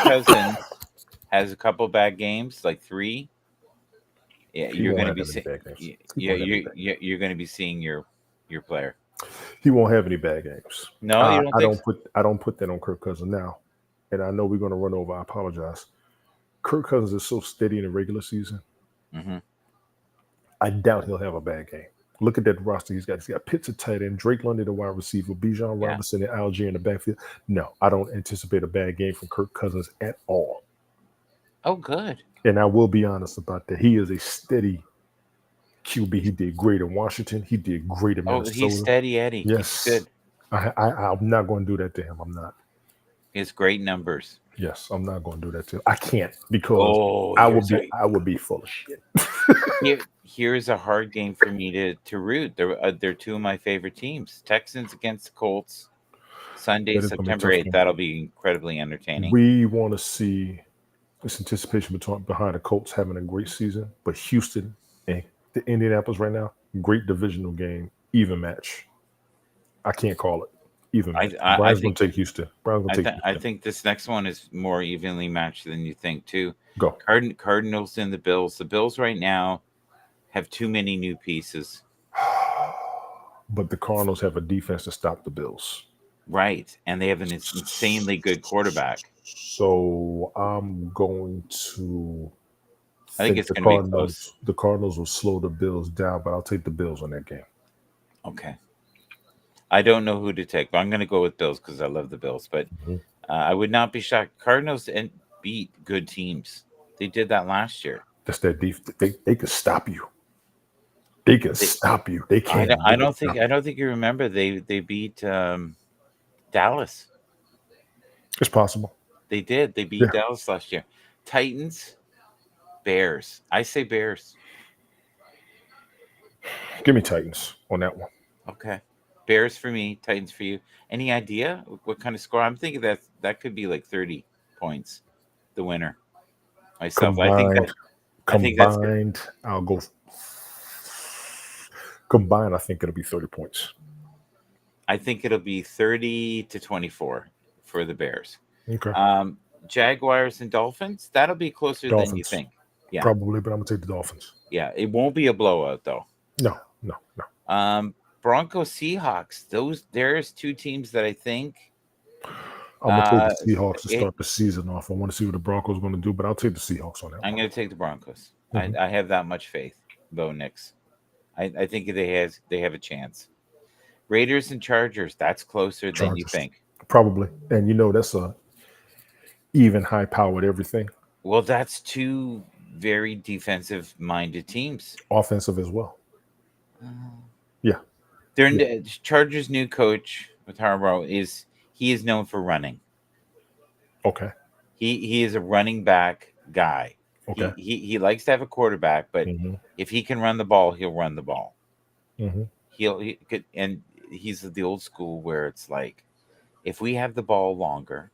Speaker 1: Cousins has a couple bad games, like 3, yeah,
Speaker 3: He
Speaker 1: you're
Speaker 3: won't
Speaker 1: going to
Speaker 3: have
Speaker 1: be
Speaker 3: any bad games.
Speaker 1: you're going to be seeing your player.
Speaker 3: He won't have any bad games.
Speaker 1: No, you don't
Speaker 3: I
Speaker 1: think
Speaker 3: don't I don't put that on Kirk Cousins now. And I know we're gonna run over. I apologize. Kirk Cousins is so steady in the regular season.
Speaker 1: Mm-hmm.
Speaker 3: I doubt he'll have a bad game. Look at that roster he's got. He's got Pitts at tight end, Drake London the wide receiver, Bijan Robinson and Algier in the backfield. No, I don't anticipate a bad game from Kirk Cousins at all.
Speaker 1: Oh, good.
Speaker 3: And I will be honest about that. He is a steady QB. He did great in Washington. He did great in Minnesota.
Speaker 1: He's steady Eddie.
Speaker 3: Yes.
Speaker 1: He's good.
Speaker 3: I'm not going to do that to him. I'm not.
Speaker 1: He has great numbers.
Speaker 3: Yes, I'm not going to do that to him. I can't because I would be full of shit.
Speaker 1: Here's a hard game for me to root. They're two of my favorite teams. Texans against the Colts. Sunday, September 8th. That'll be incredibly entertaining.
Speaker 3: We want to see this anticipation behind the Colts having a great season, but Houston and the Indianapolis right now, great divisional game, even match. I can't call it even match.
Speaker 1: I
Speaker 3: Brian's going
Speaker 1: think
Speaker 3: to take Houston. Brian's going to take
Speaker 1: I
Speaker 3: Houston.
Speaker 1: think this next one is more evenly matched than you think too.
Speaker 3: Go.
Speaker 1: Cardinals and the Bills. The Bills right now have too many new pieces.
Speaker 3: But the Cardinals have a defense to stop the Bills.
Speaker 1: Right, and they have an insanely good quarterback.
Speaker 3: So I'm going to
Speaker 1: I think
Speaker 3: think
Speaker 1: it's going to be close.
Speaker 3: The Cardinals will slow the Bills down, but I'll take the Bills on that game.
Speaker 1: Okay. I don't know who to take, but I'm going to go with Bills because I love the Bills. But
Speaker 3: Mhm.
Speaker 1: I would not be shocked. Cardinals and beat good teams. They did that last year.
Speaker 3: That's their defense. They can stop you. They can
Speaker 1: They,
Speaker 3: stop you. They can. They can stop
Speaker 1: I
Speaker 3: you.
Speaker 1: don't think you remember they beat Dallas.
Speaker 3: It's possible.
Speaker 1: They did. They beat
Speaker 3: Yeah.
Speaker 1: Dallas last year. Titans, Bears. I say Bears.
Speaker 3: Give me Titans on that one.
Speaker 1: Okay. Bears for me, Titans for you. Any idea what kind of score? I'm thinking that could be like 30 points, the winner. Myself.
Speaker 3: Combined,
Speaker 1: I think that's good.
Speaker 3: combined, I'll go combined. I think it'll be 30 points.
Speaker 1: I think it'll be 30 to 24 for the Bears.
Speaker 3: Okay.
Speaker 1: Um, Jaguars and Dolphins, that'll be closer than you
Speaker 3: Dolphins.
Speaker 1: think. Yeah.
Speaker 3: Probably, but I'm going to take the Dolphins.
Speaker 1: Yeah. It won't be a blowout though.
Speaker 3: No, no, no.
Speaker 1: Broncos Seahawks, there's two teams that I think
Speaker 3: I'm going to
Speaker 1: uh
Speaker 3: take the Seahawks to
Speaker 1: it,
Speaker 3: start the season off. I want to see what the Broncos are going to do, but I'll take the Seahawks on that
Speaker 1: I'm
Speaker 3: one.
Speaker 1: gonna take the Broncos.
Speaker 3: Mhm.
Speaker 1: I have that much faith, though, Knicks. I think they have a chance. Raiders and Chargers, that's closer than you
Speaker 3: Chargers.
Speaker 1: think.
Speaker 3: Probably. And that's a even high powered everything.
Speaker 1: Well, that's two very defensive minded teams.
Speaker 3: Offensive as well.
Speaker 1: Uh,
Speaker 3: Yeah.
Speaker 1: Chargers' new coach with Harbaugh he is known for running.
Speaker 3: Okay.
Speaker 1: He is a running back guy.
Speaker 3: Okay.
Speaker 1: He likes to have a quarterback, but
Speaker 3: Mm-hmm.
Speaker 1: if he can run the ball, he'll run the ball.
Speaker 3: Mm-hmm.
Speaker 1: He could, and he's the old school where it's like, if we have the ball longer,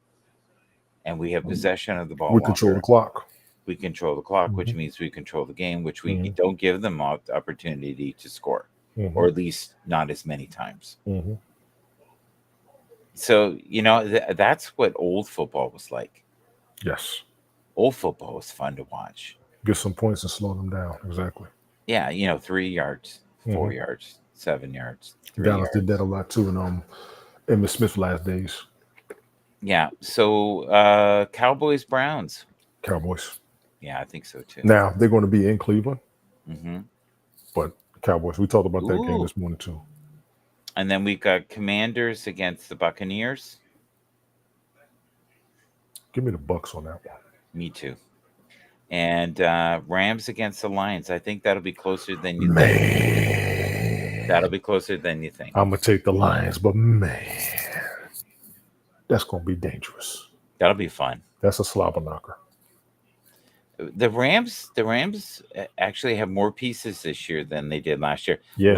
Speaker 1: and we have possession of the ball
Speaker 3: We control the
Speaker 1: longer,
Speaker 3: clock.
Speaker 1: we control the clock, which
Speaker 3: Mm-hmm.
Speaker 1: means we control the game, which we
Speaker 3: Mm-hmm.
Speaker 1: don't give them opportunity to score,
Speaker 3: Mm-hmm.
Speaker 1: or at least not as many times.
Speaker 3: Mm-hmm.
Speaker 1: So that's what old football was like.
Speaker 3: Yes.
Speaker 1: Old football was fun to watch.
Speaker 3: Get some points and slow them down. Exactly.
Speaker 1: Yeah, 3 yards, 4
Speaker 3: Mhm.
Speaker 1: yards, 7 yards, 3
Speaker 3: Dallas did that
Speaker 1: yards.
Speaker 3: a lot too in Emmitt Smith's last days.
Speaker 1: Yeah. So Cowboys Browns.
Speaker 3: Cowboys.
Speaker 1: Yeah, I think so too.
Speaker 3: Now they're going to be in Cleveland,
Speaker 1: Hmm.
Speaker 3: but Cowboys. We talked about that game
Speaker 1: Ooh.
Speaker 3: this morning too.
Speaker 1: And then we've got Commanders against the Buccaneers.
Speaker 3: Give me the Bucks on that one.
Speaker 1: Me too. And Rams against the Lions. I think that'll be closer than you think.
Speaker 3: Man,
Speaker 1: That'll be closer than you think.
Speaker 3: I'm gonna take the Lions, but man, that's gonna be dangerous.
Speaker 1: That'll be fun.
Speaker 3: That's a slobber knocker.
Speaker 1: The Rams actually have more pieces this year than they did last year.
Speaker 3: Yeah,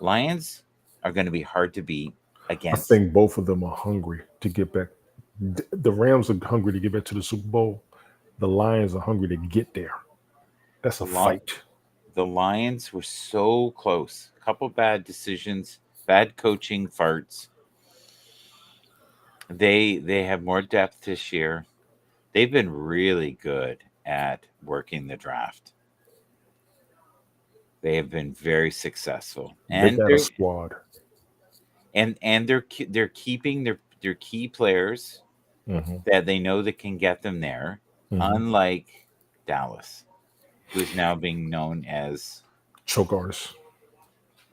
Speaker 1: Lions are going to be hard to beat
Speaker 3: I
Speaker 1: against.
Speaker 3: think both of them are hungry to get back. The Rams are hungry to get back to the Super Bowl. The Lions are hungry to get there. That's a
Speaker 1: Li-
Speaker 3: fight.
Speaker 1: The Lions were so close. A couple bad decisions, bad coaching farts. They have more depth this year. They've been really good at working the draft. They have been very successful,
Speaker 3: They
Speaker 1: and
Speaker 3: got a squad.
Speaker 1: they're keeping their key players
Speaker 3: Mm-hmm.
Speaker 1: that they know that can get them there.
Speaker 3: Mm-hmm.
Speaker 1: Unlike Dallas, who is now being known as
Speaker 3: Choke artists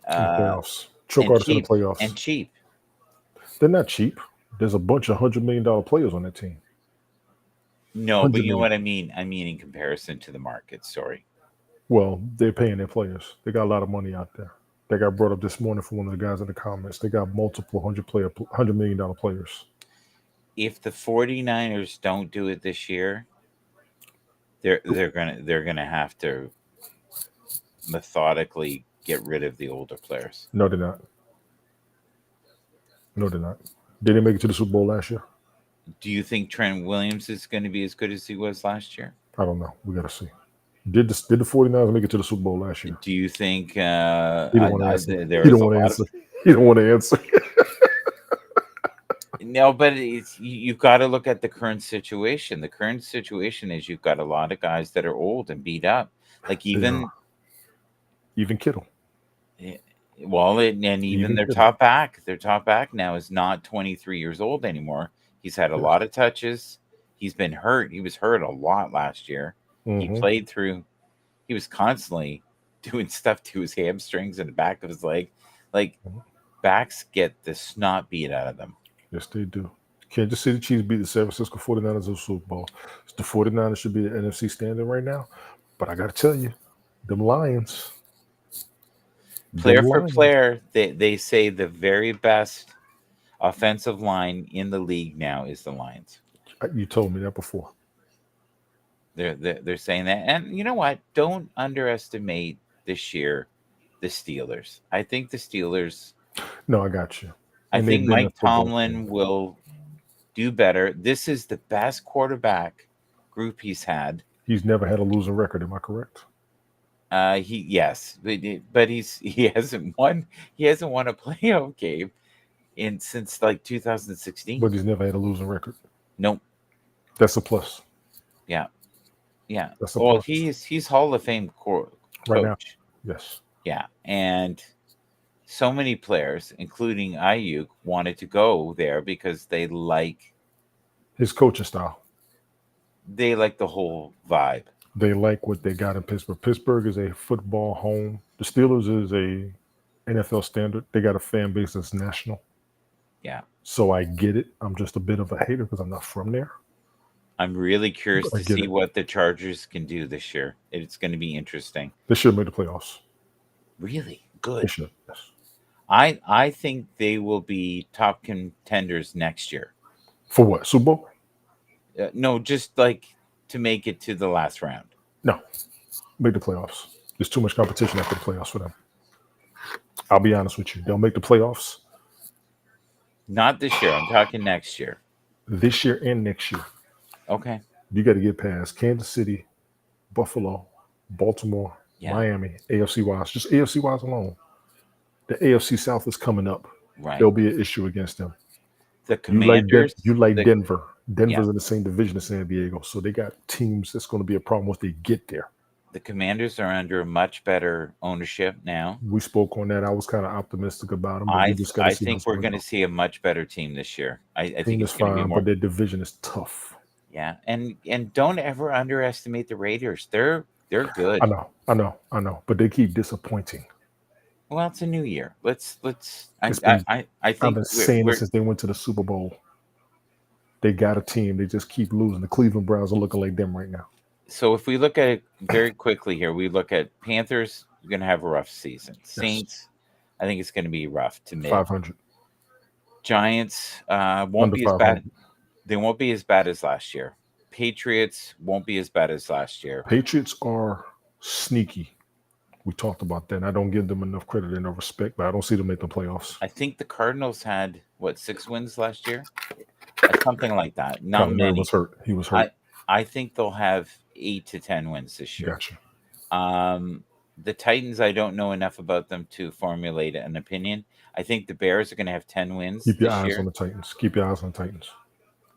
Speaker 3: in the
Speaker 1: uh,
Speaker 3: playoffs. Choke
Speaker 1: and
Speaker 3: artists in the
Speaker 1: cheap
Speaker 3: playoffs.
Speaker 1: and cheap.
Speaker 3: They're not cheap. There's a bunch of $100 million players on that team.
Speaker 1: No, but
Speaker 3: 100
Speaker 1: you know
Speaker 3: million.
Speaker 1: what I mean. I mean in comparison to the market. Sorry.
Speaker 3: Well, they're paying their players. They got a lot of money out there. They got brought up this morning from one of the guys in the comments. They got multiple $100 million players.
Speaker 1: If the 49ers don't do it this year, they're gonna have to methodically get rid of the older players.
Speaker 3: No, they're not. No, they're not. Did they make it to the Super Bowl last year?
Speaker 1: Do you think Trent Williams is going to be as good as he was last year?
Speaker 3: I don't know. We got to see. Did the 49ers make it to the Super Bowl last year?
Speaker 1: Do you think
Speaker 3: He don't want to answer.
Speaker 1: there
Speaker 3: He
Speaker 1: was
Speaker 3: don't
Speaker 1: a
Speaker 3: want to
Speaker 1: lot of
Speaker 3: answer. He don't want to answer.
Speaker 1: no, but you've got to look at the current situation. The current situation is you've got a lot of guys that are old and beat up. Like
Speaker 3: They are. Even Kittle.
Speaker 1: eh, well, and even
Speaker 3: Even Kittle.
Speaker 1: their top back now is not 23 years old anymore. He's had a
Speaker 3: Yes.
Speaker 1: lot of touches. He's been hurt. He was hurt a lot last year. He
Speaker 3: Mm-hmm.
Speaker 1: played through. He was constantly doing stuff to his hamstrings and the back of his leg. Like backs get the snot beat out of them.
Speaker 3: Yes, they do. Kansas City Chiefs beat the San Francisco 49ers in the Super Bowl. The 49ers should be the NFC standing right now. But I got to tell you, them Lions.
Speaker 1: Player
Speaker 3: Them
Speaker 1: for
Speaker 3: Lions.
Speaker 1: player, they say the very best offensive line in the league now is the Lions.
Speaker 3: You told me that before.
Speaker 1: They're saying that, and you know what? Don't underestimate this year the Steelers. I think the Steelers.
Speaker 3: No, I got you.
Speaker 1: I
Speaker 3: And they've
Speaker 1: think
Speaker 3: been a
Speaker 1: Mike
Speaker 3: football
Speaker 1: Tomlin
Speaker 3: team.
Speaker 1: will do better. This is the best quarterback group he's had.
Speaker 3: He's never had a losing record. Am I correct?
Speaker 1: Yes, but he hasn't won. He hasn't won a playoff game in since like 2016.
Speaker 3: But he's never had a losing record.
Speaker 1: Nope.
Speaker 3: That's a plus.
Speaker 1: Yeah. Yeah.
Speaker 3: That's a
Speaker 1: Well,
Speaker 3: plus.
Speaker 1: he's Hall of Fame coach.
Speaker 3: Right now. Yes.
Speaker 1: Yeah, and so many players, including Ayuk, wanted to go there because they like
Speaker 3: His coaching style.
Speaker 1: the whole vibe.
Speaker 3: They like what they got in Pittsburgh. Pittsburgh is a football home. The Steelers is a NFL standard. They got a fan base that's national.
Speaker 1: Yeah.
Speaker 3: So I get it. I'm just a bit of a hater because I'm not from there.
Speaker 1: I'm really curious
Speaker 3: I
Speaker 1: to
Speaker 3: get
Speaker 1: see
Speaker 3: it.
Speaker 1: what the Chargers can do this year. It's going to be interesting.
Speaker 3: They should make the playoffs.
Speaker 1: Really
Speaker 3: They
Speaker 1: good.
Speaker 3: should. Yes.
Speaker 1: I think they will be top contenders next year.
Speaker 3: For what? Super Bowl?
Speaker 1: No, just like to make it to the last round.
Speaker 3: No. Make the playoffs. There's too much competition after the playoffs for them. I'll be honest with you. They'll make the playoffs
Speaker 1: Not this year. I'm talking next year.
Speaker 3: this year and next year.
Speaker 1: Okay.
Speaker 3: You got to get past Kansas City, Buffalo, Baltimore,
Speaker 1: Yeah.
Speaker 3: Miami, AFC wise. Just AFC wise alone. The AFC South is coming up.
Speaker 1: Right.
Speaker 3: There'll be an issue against them.
Speaker 1: The
Speaker 3: You like,
Speaker 1: Commanders.
Speaker 3: you like
Speaker 1: the-
Speaker 3: Denver. Denver's
Speaker 1: Yeah.
Speaker 3: in the same division as San Diego. So they got teams that's going to be a problem once they get there.
Speaker 1: The Commanders are under much better ownership now.
Speaker 3: We spoke on that. I was kind of optimistic about them. But
Speaker 1: I
Speaker 3: we just got to see.
Speaker 1: think we're going to see a much better team this year. I
Speaker 3: Team
Speaker 1: think
Speaker 3: is
Speaker 1: it's going to be
Speaker 3: fine,
Speaker 1: more.
Speaker 3: but their division is tough.
Speaker 1: Yeah, and don't ever underestimate the Raiders. They're good.
Speaker 3: I know. But they keep disappointing.
Speaker 1: Well, it's a new year. Let's.
Speaker 3: It's been-
Speaker 1: I
Speaker 3: I've
Speaker 1: think
Speaker 3: been saying this since they went to the Super Bowl. They got a team. They just keep losing. The Cleveland Browns are looking like them right now.
Speaker 1: so if we look at it very quickly here, we look at Panthers. We're going to have a rough season. Saints. I think it's going to be rough to mid.
Speaker 3: 500.
Speaker 1: Giants won't
Speaker 3: Under
Speaker 1: be as
Speaker 3: 500.
Speaker 1: bad. They won't be as bad as last year. Patriots won't be as bad as last year.
Speaker 3: Patriots are sneaky. We talked about that. And I don't give them enough credit and enough respect, but I don't see them make the playoffs.
Speaker 1: I think the Cardinals had 6 wins last year, something like that. Not
Speaker 3: Kyler Murray
Speaker 1: many.
Speaker 3: was hurt. He was hurt.
Speaker 1: I think they'll have 8 to 10 wins this year.
Speaker 3: Gotcha.
Speaker 1: The Titans, I don't know enough about them to formulate an opinion. I think the Bears are going to have 10 wins
Speaker 3: Keep your
Speaker 1: this
Speaker 3: eyes
Speaker 1: year.
Speaker 3: on the Titans. Keep your eyes on the Titans.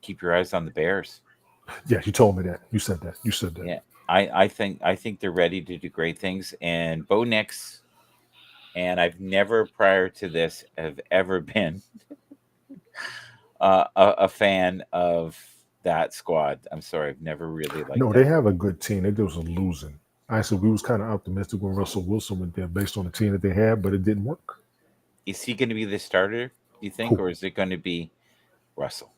Speaker 1: Keep your eyes on the Bears.
Speaker 3: Yeah, you told me that. You said that. You said that.
Speaker 1: Yeah, I think they're ready to do great things. And Bo Nix, and I've never prior to this have ever been a fan of that squad. I'm sorry, I've never really liked.
Speaker 3: No,
Speaker 1: that.
Speaker 3: they have a good team. They just was losing. I said we was kind of optimistic when Russell Wilson went there based on the team that they had, but it didn't work.
Speaker 1: Is he going to be the starter, you think,
Speaker 3: Who?
Speaker 1: or is it going to be Russell?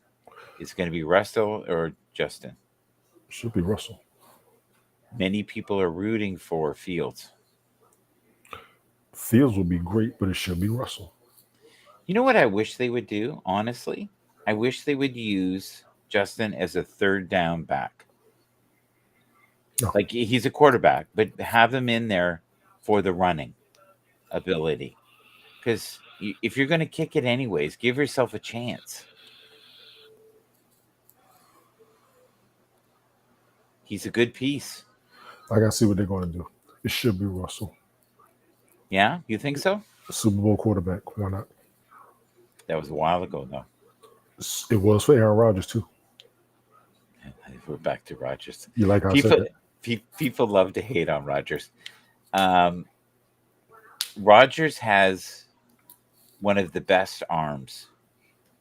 Speaker 1: It's going to be Russell or Justin.
Speaker 3: Should be Russell.
Speaker 1: Many people are rooting for Fields.
Speaker 3: Fields would be great, but it should be Russell.
Speaker 1: You know what I wish they would do, honestly? I wish they would use Justin as a third down back.
Speaker 3: No.
Speaker 1: Like he's a quarterback, but have him in there for the running ability. Because if you're going to kick it anyways, give yourself a chance. He's a good piece.
Speaker 3: I gotta see what they're going to do. It should be Russell,
Speaker 1: Yeah, you think so?
Speaker 3: Super Bowl quarterback. Why not?
Speaker 1: That was a while ago, though.
Speaker 3: It was for Aaron Rodgers too.
Speaker 1: We're back to Rogers.
Speaker 3: You like how I said
Speaker 1: People,
Speaker 3: that?
Speaker 1: people love to hate on Rogers. Um, Rogers has one of the best arms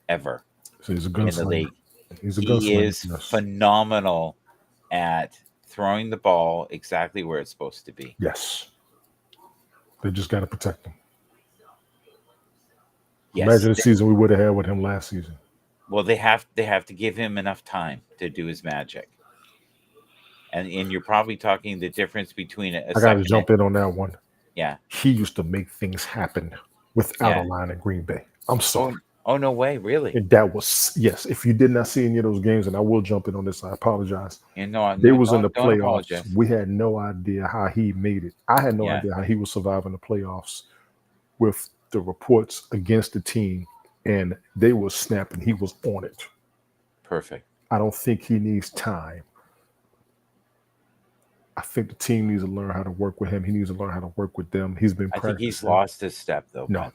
Speaker 1: ever
Speaker 3: So he's a
Speaker 1: in the
Speaker 3: gunslinger.
Speaker 1: league.
Speaker 3: He's a
Speaker 1: He
Speaker 3: gunslinger.
Speaker 1: is
Speaker 3: Yes.
Speaker 1: phenomenal at throwing the ball exactly where it's supposed to be.
Speaker 3: Yes. They just got to protect him.
Speaker 1: Yes.
Speaker 3: Imagine the season we would have had with him last season.
Speaker 1: Well, they have to give him enough time to do his magic. And you're probably talking the difference between a
Speaker 3: I got to
Speaker 1: second.
Speaker 3: jump in on that one.
Speaker 1: Yeah.
Speaker 3: He used to make things happen without
Speaker 1: Yeah.
Speaker 3: a line in Green Bay. I'm sorry.
Speaker 1: Oh, no way, really?
Speaker 3: And that was, yes, if you did not see any of those games, and I will jump in on this, I apologize.
Speaker 1: You know,
Speaker 3: They was in the
Speaker 1: don't
Speaker 3: playoffs.
Speaker 1: apologize.
Speaker 3: We had no idea how he made it. I had no
Speaker 1: Yeah.
Speaker 3: idea how he was surviving the playoffs with the reports against the team, and they were snapping. He was on it.
Speaker 1: Perfect.
Speaker 3: I don't think he needs time. I think the team needs to learn how to work with him. He needs to learn how to work with them. He's been
Speaker 1: I think he's
Speaker 3: practicing.
Speaker 1: lost his step, though.
Speaker 3: No.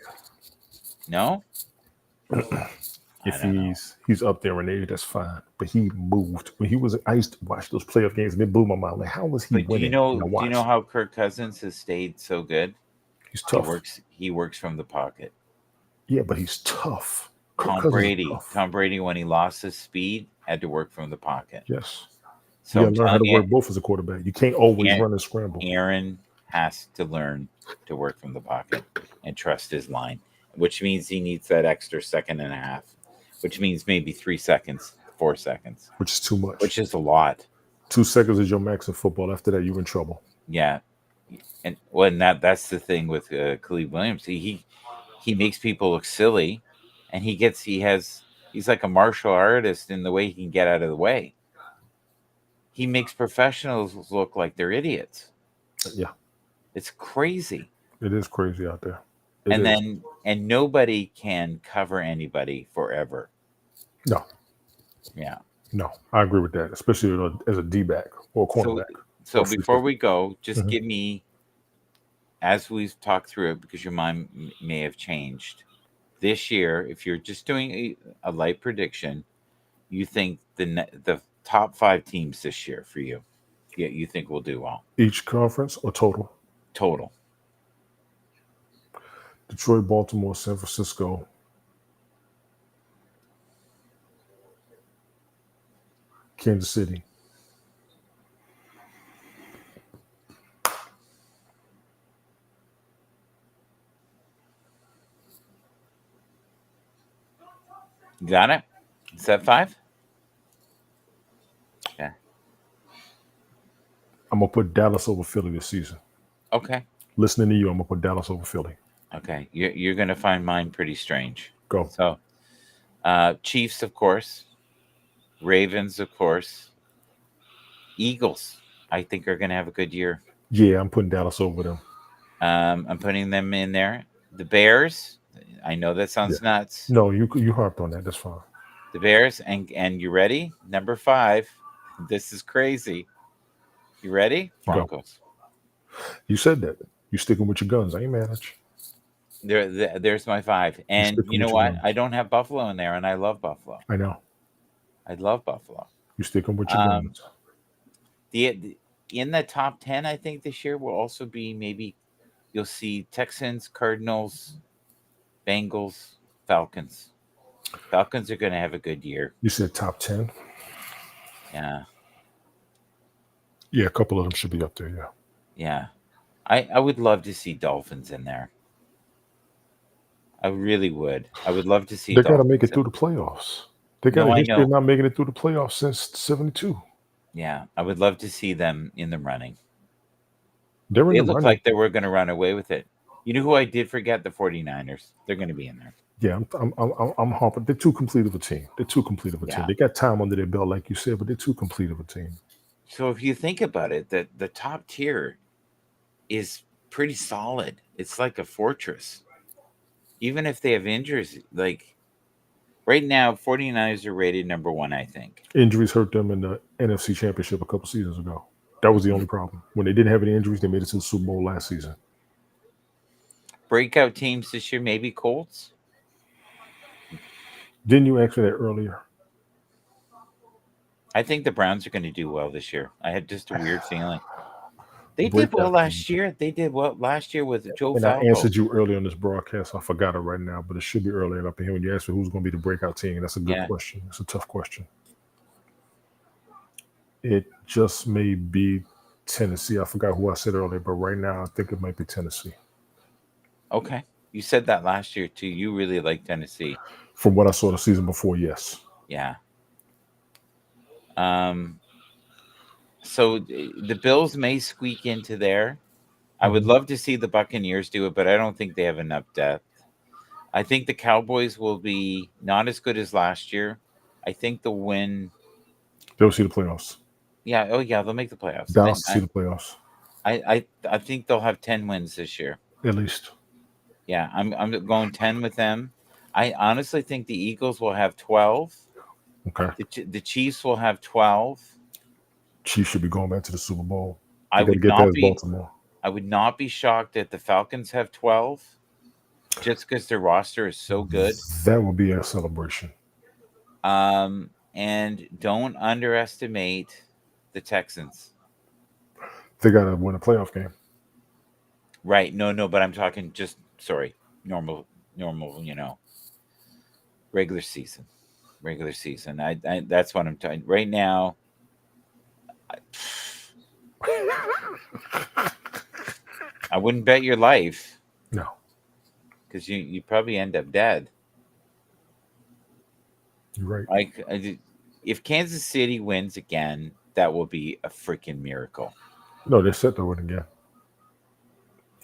Speaker 1: No?
Speaker 3: If
Speaker 1: don't know.
Speaker 3: he's up there in age, that's fine. But he moved when he was. I used to watch those playoff games, and it blew my mind. Like, how was he
Speaker 1: But do
Speaker 3: winning?
Speaker 1: you know?
Speaker 3: And I
Speaker 1: Do you know
Speaker 3: watched.
Speaker 1: how Kirk Cousins has stayed so good?
Speaker 3: He's tough?
Speaker 1: He works from the pocket.
Speaker 3: Yeah, but he's tough. Kirk
Speaker 1: Tom
Speaker 3: Cousins is
Speaker 1: Brady.
Speaker 3: tough.
Speaker 1: Tom Brady, when he lost his speed, had to work from the pocket.
Speaker 3: Yes.
Speaker 1: So
Speaker 3: You
Speaker 1: I'm
Speaker 3: got to learn how to
Speaker 1: telling
Speaker 3: work
Speaker 1: you,
Speaker 3: both as a quarterback. You can't always
Speaker 1: Yeah.
Speaker 3: run and scramble.
Speaker 1: Aaron has to learn to work from the pocket and trust his line, which means he needs that extra second and a half, which means maybe 3 seconds, 4 seconds,
Speaker 3: Which is too much.
Speaker 1: which is a lot.
Speaker 3: 2 seconds is your max in football. After that, you're in trouble.
Speaker 1: Yeah. And that's the thing with Khalid Williams. He makes people look silly, and he's like a martial artist in the way he can get out of the way. He makes professionals look like they're idiots.
Speaker 3: Yeah,
Speaker 1: It's crazy.
Speaker 3: it is crazy out there.
Speaker 1: And nobody can cover anybody forever.
Speaker 3: No,
Speaker 1: Yeah.
Speaker 3: no, I agree with that, especially as a D-back or a cornerback.
Speaker 1: So
Speaker 3: Or free
Speaker 1: before
Speaker 3: safety.
Speaker 1: we go, just
Speaker 3: Mhm.
Speaker 1: give me, as we've talked through it, because your mind may have changed this year. If you're just doing a light prediction, you think the top 5 teams this year for you, you think will do well
Speaker 3: Each conference or total?
Speaker 1: total.
Speaker 3: Detroit, Baltimore, San Francisco, Kansas City.
Speaker 1: You got it? Is that 5? Okay.
Speaker 3: I'm gonna put Dallas over Philly this season.
Speaker 1: Okay.
Speaker 3: Listening to you, I'm gonna put Dallas over Philly.
Speaker 1: Okay. You're gonna find mine pretty strange.
Speaker 3: Go.
Speaker 1: So, Chiefs, of course. Ravens, of course. Eagles, I think, are gonna have a good year.
Speaker 3: Yeah, I'm putting Dallas over them.
Speaker 1: I'm putting them in there. The Bears. I know that sounds nuts.
Speaker 3: No, you harped on that. That's fine.
Speaker 1: The Bears, and you ready? Number 5. This is crazy. You ready?
Speaker 3: Go.
Speaker 1: Broncos.
Speaker 3: You said that. You sticking with your guns. I ain't mad at you.
Speaker 1: There's my 5. And
Speaker 3: sticking
Speaker 1: you know
Speaker 3: with your
Speaker 1: what?
Speaker 3: guns.
Speaker 1: I don't have Buffalo in there, and I love Buffalo.
Speaker 3: I know.
Speaker 1: I love Buffalo.
Speaker 3: You sticking with your guns.
Speaker 1: In the top 10, I think this year will also be maybe you'll see Texans, Cardinals, Bengals, Falcons. Falcons are going to have a good year.
Speaker 3: You said top 10.
Speaker 1: Yeah.
Speaker 3: Yeah, a couple of them should be up there. Yeah.
Speaker 1: Yeah. I would love to see Dolphins in there. I really would. I would love to see
Speaker 3: They got to
Speaker 1: Dolphins
Speaker 3: make it
Speaker 1: in-
Speaker 3: through the playoffs. They got
Speaker 1: No,
Speaker 3: a
Speaker 1: I
Speaker 3: history
Speaker 1: know.
Speaker 3: of not making it through the playoffs since '72.
Speaker 1: Yeah, I would love to see them in the running.
Speaker 3: They're in
Speaker 1: They
Speaker 3: the
Speaker 1: look
Speaker 3: running.
Speaker 1: like they were going to run away with it. You know who I did forget? The 49ers. They're going to be in there.
Speaker 3: Yeah, I'm harping. They're too complete of a team. They're too complete of a
Speaker 1: Yeah.
Speaker 3: team. They got time under their belt, like you said, but they're too complete of a team.
Speaker 1: So if you think about it, the top tier is pretty solid. It's like a fortress. Even if they have injuries, like right now, 49ers are rated number 1, I think.
Speaker 3: Injuries hurt them in the NFC Championship a couple seasons ago. That was the only problem. When they didn't have any injuries, they made it to the Super Bowl last season.
Speaker 1: Breakout teams this year, maybe Colts.
Speaker 3: Didn't you ask me that earlier?
Speaker 1: I think the Browns are going to do well this year. I had just a weird feeling. They did well
Speaker 3: Breakout
Speaker 1: last
Speaker 3: teams.
Speaker 1: year. They did well last year with Joe
Speaker 3: And I
Speaker 1: Falco.
Speaker 3: answered you earlier on this broadcast. I forgot it right now, but it should be earlier up in here when you asked me who's going to be the breakout team. That's a good
Speaker 1: Yeah.
Speaker 3: question. It's a tough question. It just may be Tennessee. I forgot who I said earlier, but right now I think it might be Tennessee.
Speaker 1: Okay. You said that last year too. You really like Tennessee.
Speaker 3: From what I saw the season before, yes.
Speaker 1: Yeah. Um. So the Bills may squeak into there. I would
Speaker 3: Mhm.
Speaker 1: love to see the Buccaneers do it, but I don't think they have enough depth. I think the Cowboys will be not as good as last year. I think they'll win.
Speaker 3: They'll see the playoffs.
Speaker 1: Yeah. Oh, yeah. They'll make the playoffs.
Speaker 3: Dallas see the playoffs,
Speaker 1: I think they'll have 10 wins this year.
Speaker 3: at least.
Speaker 1: Yeah. I'm going 10 with them. I honestly think the Eagles will have 12.
Speaker 3: Okay.
Speaker 1: The Chiefs will have 12.
Speaker 3: Chiefs should be going back to the Super Bowl.
Speaker 1: I
Speaker 3: They got to
Speaker 1: would
Speaker 3: get
Speaker 1: not
Speaker 3: past
Speaker 1: be.
Speaker 3: Baltimore.
Speaker 1: I would not be shocked if the Falcons have 12, just because their roster is so good.
Speaker 3: That would be a celebration.
Speaker 1: And don't underestimate the Texans.
Speaker 3: They got to win a playoff game.
Speaker 1: Right? No, but I'm talking just normal, regular season, I that's what I'm talking right now. I wouldn't bet your life
Speaker 3: No.
Speaker 1: because you probably end up dead.
Speaker 3: You're right.
Speaker 1: Like if Kansas City wins again, that will be a freaking miracle.
Speaker 3: No, they're set to win again.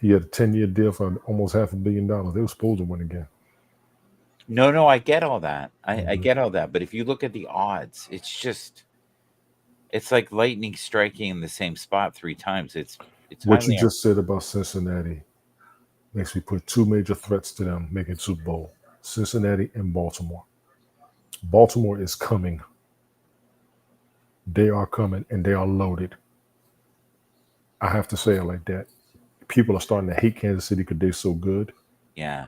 Speaker 3: He had a 10-year deal for almost $500 million. They were supposed to win again.
Speaker 1: No, I get all that. I
Speaker 3: Mhm.
Speaker 1: get all that. But if you look at the odds, it's like lightning striking in the same spot 3 times. It's
Speaker 3: What you
Speaker 1: highly
Speaker 3: just said about Cincinnati makes me put two major threats to them making Super Bowl: Cincinnati and Baltimore. Baltimore is coming. They are coming, and they are loaded. I have to say it like that. People are starting to hate Kansas City because they're so good.
Speaker 1: yeah.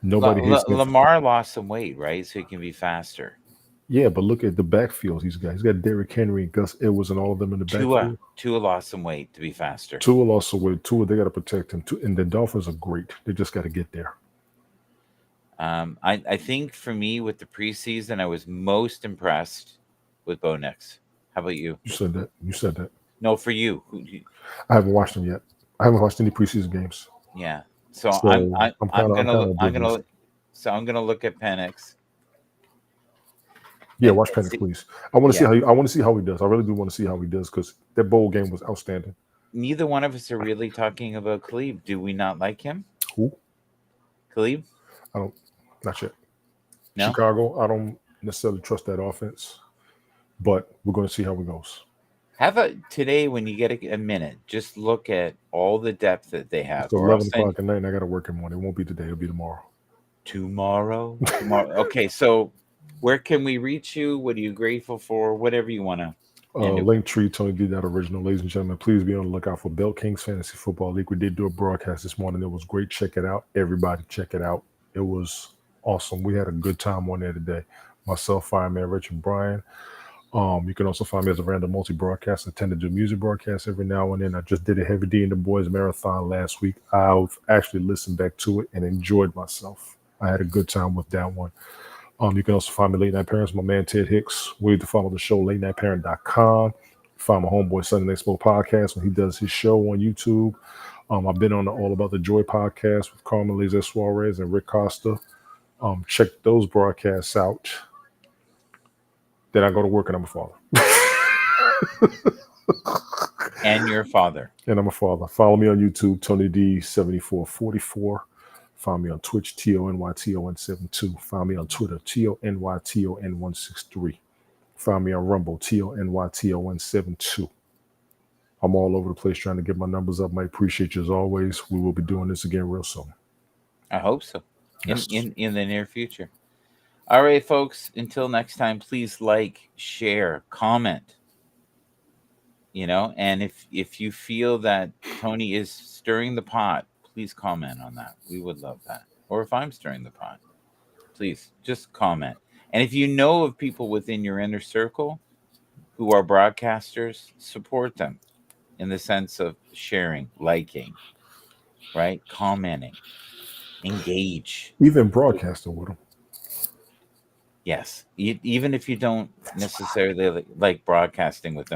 Speaker 3: Nobody hates them.
Speaker 1: Lamar lost some weight, right? So he can be faster.
Speaker 3: Yeah, but look at the backfield he's got. He's got Derrick Henry and Gus Edwards and all of them in the backfield.
Speaker 1: Tua lost some weight to be faster.
Speaker 3: Tua lost some weight. Tua, they got to protect him. And the Dolphins are great. They just got to get there.
Speaker 1: I think for me with the preseason, I was most impressed with Bo Nix. How about you?
Speaker 3: You said that. You said that.
Speaker 1: No, for you.
Speaker 3: I haven't watched them yet. I haven't watched any preseason games.
Speaker 1: Yeah. So,
Speaker 3: So
Speaker 1: I'm gonna
Speaker 3: oblivious.
Speaker 1: look at Penix.
Speaker 3: Yeah,
Speaker 1: and
Speaker 3: watch
Speaker 1: and
Speaker 3: Penix,
Speaker 1: see-
Speaker 3: please. I want to see
Speaker 1: Yeah.
Speaker 3: how I want to see how he does. I really do want to see how he does because that bowl game was outstanding.
Speaker 1: Neither one of us are really talking about Khalib. Do we not like him?
Speaker 3: Who?
Speaker 1: Khalib?
Speaker 3: I don't. Not yet.
Speaker 1: No.
Speaker 3: Chicago. I don't necessarily trust that offense, but we're going to see how it goes.
Speaker 1: Have a today when you get a minute, just look at all the depth that they have.
Speaker 3: It's
Speaker 1: Or
Speaker 3: 11
Speaker 1: else then
Speaker 3: o'clock at night, and I got to work in the morning. It won't be today. It'll be tomorrow.
Speaker 1: tomorrow. Okay, so where can we reach you? What are you grateful for? Whatever you want to.
Speaker 3: Linktree, Tony D, that original. Ladies and gentlemen, please be on the lookout for Bell Kings Fantasy Football League. We did do a broadcast this morning. It was great. Check it out. Everybody check it out. It was awesome. We had a good time on there today. Myself, Fireman Rich, and Brian. You can also find me as a random multi-broadcast. I tend to do music broadcasts every now and then. I just did a Heavy D and the Boys marathon last week. I've actually listened back to it and enjoyed myself. I had a good time with that one. You can also find me Late Night Parents, my man Ted Hicks. We need to follow the show, latenightparent.com. Find my homeboy Sunday Night Smoke podcast when he does his show on YouTube. I've been on the All About the Joy podcast with Carmen Leza Suarez and Rick Costa. Check those broadcasts out. Then I go to work and I'm a father.
Speaker 1: And your father.
Speaker 3: And I'm a father. Follow me on YouTube, Tony D7444. Find me on Twitch, TONYTON72. Find me on Twitter, TONYTON163. Find me on Rumble, TONYTON72. I'm all over the place trying to get my numbers up. I appreciate you as always. We will be doing this again real soon.
Speaker 1: I hope so.
Speaker 3: Yes.
Speaker 1: In the near future. All right, folks. Until next time, please like, share, comment. And if you feel that Tony is stirring the pot, please comment on that. We would love that. Or if I'm stirring the pot, please just comment. And if you know of people within your inner circle who are broadcasters, support them in the sense of sharing, liking, right? Commenting, engage.
Speaker 3: Even broadcasting with them.
Speaker 1: Yes. Even if you don't necessarily like broadcasting with them,